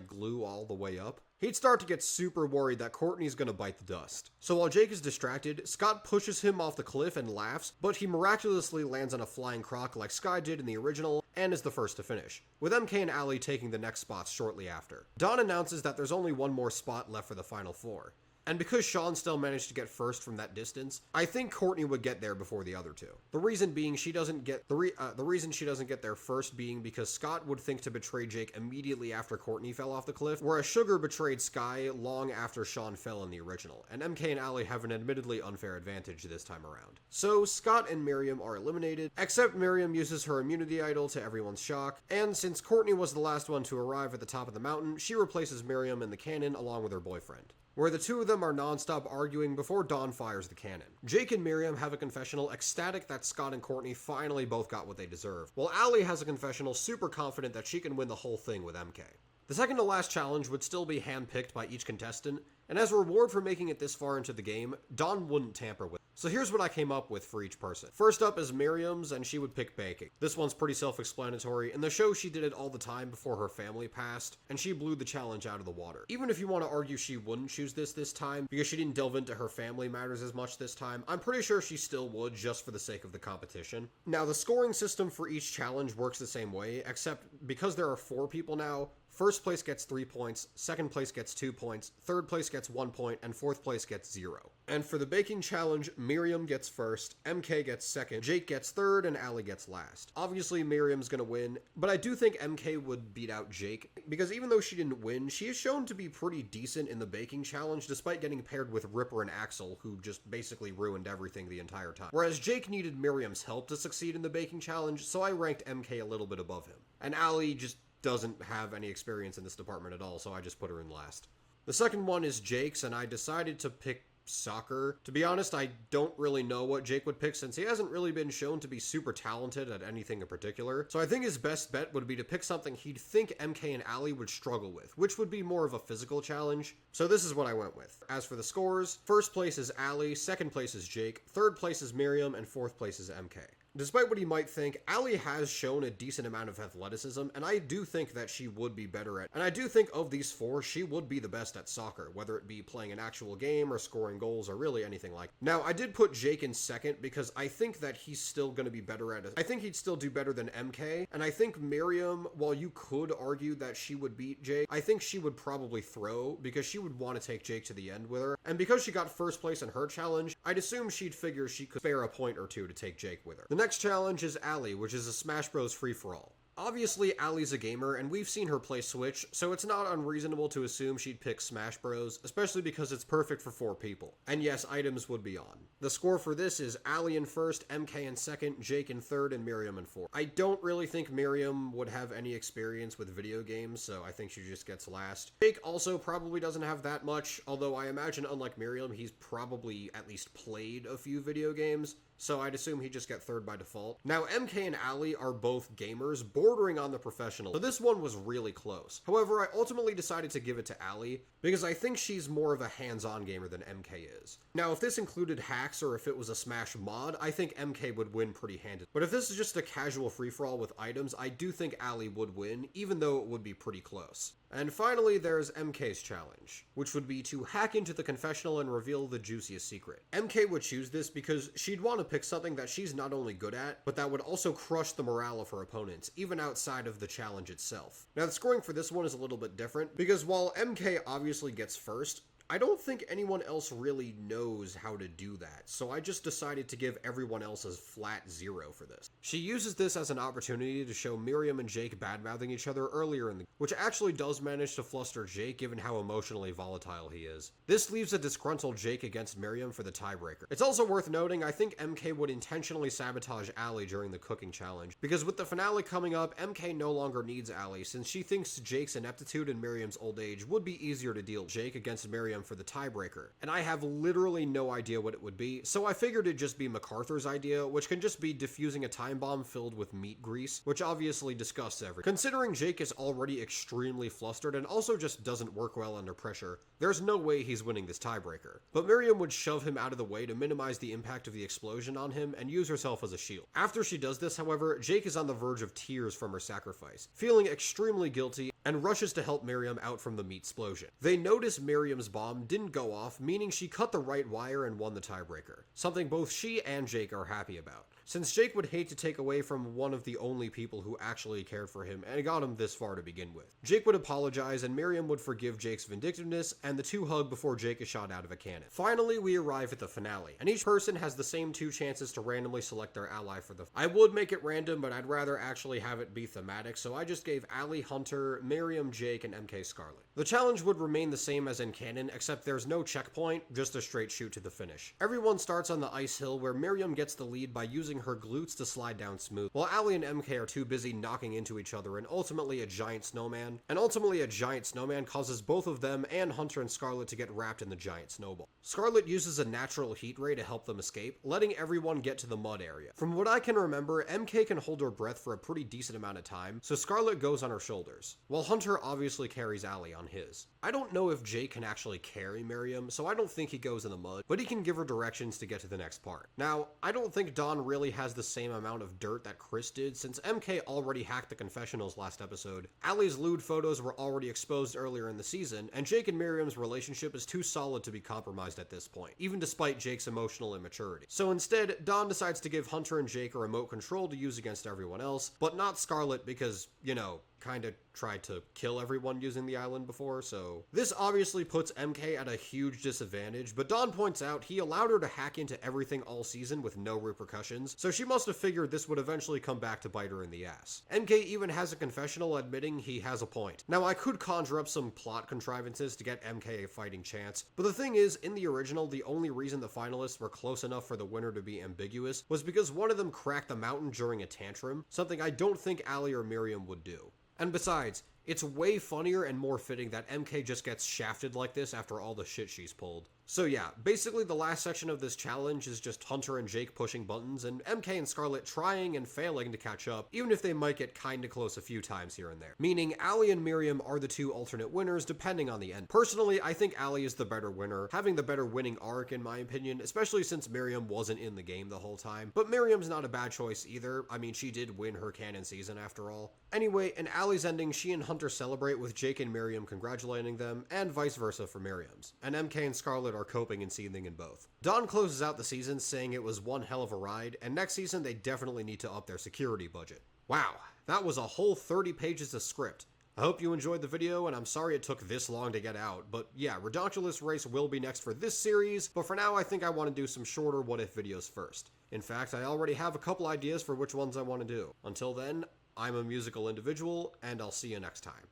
glue all the way up, he'd start to get super worried that Courtney's gonna bite the dust. So while Jake is distracted, Scott pushes him off the cliff and laughs, but he miraculously lands on a flying croc like Sky did in the original, and is the first to finish, with MK and Allie taking the next spots shortly after. Dawn announces that there's only one more spot left for the final four. And because Shawn still managed to get first from that distance, I think Courtney would get there before the other two. The reason she doesn't get there first being because Scott would think to betray Jake immediately after Courtney fell off the cliff, whereas Sugar betrayed Sky long after Shawn fell in the original, and MK and Allie have an admittedly unfair advantage this time around. So Scott and Miriam are eliminated, except Miriam uses her immunity idol to everyone's shock, and since Courtney was the last one to arrive at the top of the mountain, she replaces Miriam in the cannon along with her boyfriend, where the two of them are non-stop arguing before Dawn fires the cannon. Jake and Miriam have a confessional ecstatic that Scott and Courtney finally both got what they deserve, while Allie has a confessional super confident that she can win the whole thing with MK. The second to last challenge would still be handpicked by each contestant, and as a reward for making it this far into the game, Dawn wouldn't tamper with it. So here's what I came up with for each person. First up is Miriam's, and she would pick baking. This one's pretty self-explanatory. In the show, she did it all the time before her family passed, and she blew the challenge out of the water. Even if you want to argue she wouldn't choose this time, because she didn't delve into her family matters as much this time, I'm pretty sure she still would just for the sake of the competition. Now, the scoring system for each challenge works the same way, except because there are 4 people now, first place gets 3 points, second place gets 2 points, third place gets 1 point, and fourth place gets 0. And for the baking challenge, Miriam gets first, MK gets second, Jake gets third, and Allie gets last. Obviously, Miriam's gonna win, but I do think MK would beat out Jake, because even though she didn't win, she is shown to be pretty decent in the baking challenge, despite getting paired with Ripper and Axel, who just basically ruined everything the entire time. Whereas Jake needed Miriam's help to succeed in the baking challenge, so I ranked MK a little bit above him. And Allie just doesn't have any experience in this department at all, so I just put her in last. The second one is Jake's, and I decided to pick soccer. To be honest, I don't really know what Jake would pick since he hasn't really been shown to be super talented at anything in particular. So I think his best bet would be to pick something he'd think MK and Allie would struggle with, which would be more of a physical challenge. So this is what I went with. As for the scores, first place is Allie, second place is Jake, third place is Miriam, and fourth place is MK. Despite what he might think, Allie has shown a decent amount of athleticism, and I do think that she would be better at, and I do think of these 4, she would be the best at soccer, whether it be playing an actual game or scoring goals or really anything like that. Now, I did put Jake in second because I think that he's still going to be better at it. I think he'd still do better than MK, and I think Miriam, while you could argue that she would beat Jake, I think she would probably throw because she would want to take Jake to the end with her, and because she got first place in her challenge, I'd assume she'd figure she could spare a point or two to take Jake with her. The next challenge is Allie, which is a Smash Bros. Free-for-all. Obviously, Allie's a gamer, and we've seen her play Switch, so it's not unreasonable to assume she'd pick Smash Bros., especially because it's perfect for 4 people. And yes, items would be on. The score for this is Allie in first, MK in second, Jake in third, and Miriam in fourth. I don't really think Miriam would have any experience with video games, so I think she just gets last. Jake also probably doesn't have that much, although I imagine, unlike Miriam, he's probably at least played a few video games, so I'd assume he'd just get third by default. Now, MK and Allie are both gamers, bordering on the professional, so this one was really close. However, I ultimately decided to give it to Allie, because I think she's more of a hands-on gamer than MK is. Now, if this included hacks or if it was a Smash mod, I think MK would win pretty handed. But if this is just a casual free-for-all with items, I do think Allie would win, even though it would be pretty close. And finally, there's MK's challenge, which would be to hack into the confessional and reveal the juiciest secret. MK would choose this because she'd want to pick something that she's not only good at, but that would also crush the morale of her opponents, even outside of the challenge itself. Now, the scoring for this one is a little bit different, because while MK obviously gets first, I don't think anyone else really knows how to do that, so I just decided to give everyone else a flat 0 for this. She uses this as an opportunity to show Miriam and Jake badmouthing each other earlier in the which actually does manage to fluster Jake given how emotionally volatile he is. This leaves a disgruntled Jake against Miriam for the tiebreaker. It's also worth noting I think MK would intentionally sabotage Allie during the cooking challenge, because with the finale coming up, MK no longer needs Allie since she thinks Jake's ineptitude and Miriam's old age would be easier to deal with Jake against Miriam for the tiebreaker, and I have literally no idea what it would be, so I figured it'd just be MacArthur's idea, which can just be diffusing a time bomb filled with meat grease, which obviously disgusts everyone. Considering Jake is already extremely flustered and also just doesn't work well under pressure, there's no way he's winning this tiebreaker. But Miriam would shove him out of the way to minimize the impact of the explosion on him and use herself as a shield. After she does this, however, Jake is on the verge of tears from her sacrifice, feeling extremely guilty, and rushes to help Miriam out from the meat explosion. They notice Miriam's bomb didn't go off, meaning she cut the right wire and won the tiebreaker, something both she and Jake are happy about, since Jake would hate to take away from one of the only people who actually cared for him and got him this far to begin with. Jake would apologize and Miriam would forgive Jake's vindictiveness, and the two hug before Jake is shot out of a cannon. Finally, we arrive at the finale, and each person has the same 2 chances to randomly select their ally for the I would make it random, but I'd rather actually have it be thematic, so I just gave Allie Hunter, Miriam Jake, and MK Scarlet. The challenge would remain the same as in canon, except there's no checkpoint, just a straight shoot to the finish. Everyone starts on the ice hill where Miriam gets the lead by using her glutes to slide down smooth, while Allie and MK are too busy knocking into each other and ultimately a giant snowman causes both of them and Hunter and Scarlet to get wrapped in the giant snowball. Scarlet uses a natural heat ray to help them escape, letting everyone get to the mud area. From what I can remember, MK can hold her breath for a pretty decent amount of time, so Scarlet goes on her shoulders, while Hunter obviously carries Allie on his. I don't know if Jake can actually carry Miriam, so I don't think he goes in the mud, but he can give her directions to get to the next part. Now, I don't think Dawn really has the same amount of dirt that Chris did, since MK already hacked the confessionals last episode, Allie's lewd photos were already exposed earlier in the season, and Jake and Miriam's relationship is too solid to be compromised at this point, even despite Jake's emotional immaturity. So instead, Dawn decides to give Hunter and Jake a remote control to use against everyone else, but not Scarlet because, you know, kinda tried to kill everyone using the island before, so this obviously puts MK at a huge disadvantage, but Dawn points out he allowed her to hack into everything all season with no repercussions, so she must have figured this would eventually come back to bite her in the ass. MK even has a confessional admitting he has a point. Now, I could conjure up some plot contrivances to get MK a fighting chance, but the thing is, in the original, the only reason the finalists were close enough for the winner to be ambiguous was because one of them cracked the mountain during a tantrum, something I don't think Allie or Miriam would do. And besides, it's way funnier and more fitting that MK just gets shafted like this after all the shit she's pulled. So yeah, basically the last section of this challenge is just Hunter and Jake pushing buttons, and MK and Scarlet trying and failing to catch up, even if they might get kinda close a few times here and there. Meaning, Allie and Miriam are the 2 alternate winners depending on the end. Personally, I think Allie is the better winner, having the better winning arc in my opinion, especially since Miriam wasn't in the game the whole time. But Miriam's not a bad choice either, I mean she did win her canon season after all. Anyway, in Allie's ending, she and Hunter celebrate with Jake and Miriam congratulating them, and vice versa for Miriam's. And MK and Scarlet are coping and seething in both. Dawn closes out the season saying it was one hell of a ride, and next season they definitely need to up their security budget. Wow, that was a whole 30 pages of script. I hope you enjoyed the video, and I'm sorry it took this long to get out, but yeah, Redonkulous Race will be next for this series, but for now I think I want to do some shorter what if videos first. In fact, I already have a couple ideas for which ones I want to do. Until then, I'm a musical individual, and I'll see you next time.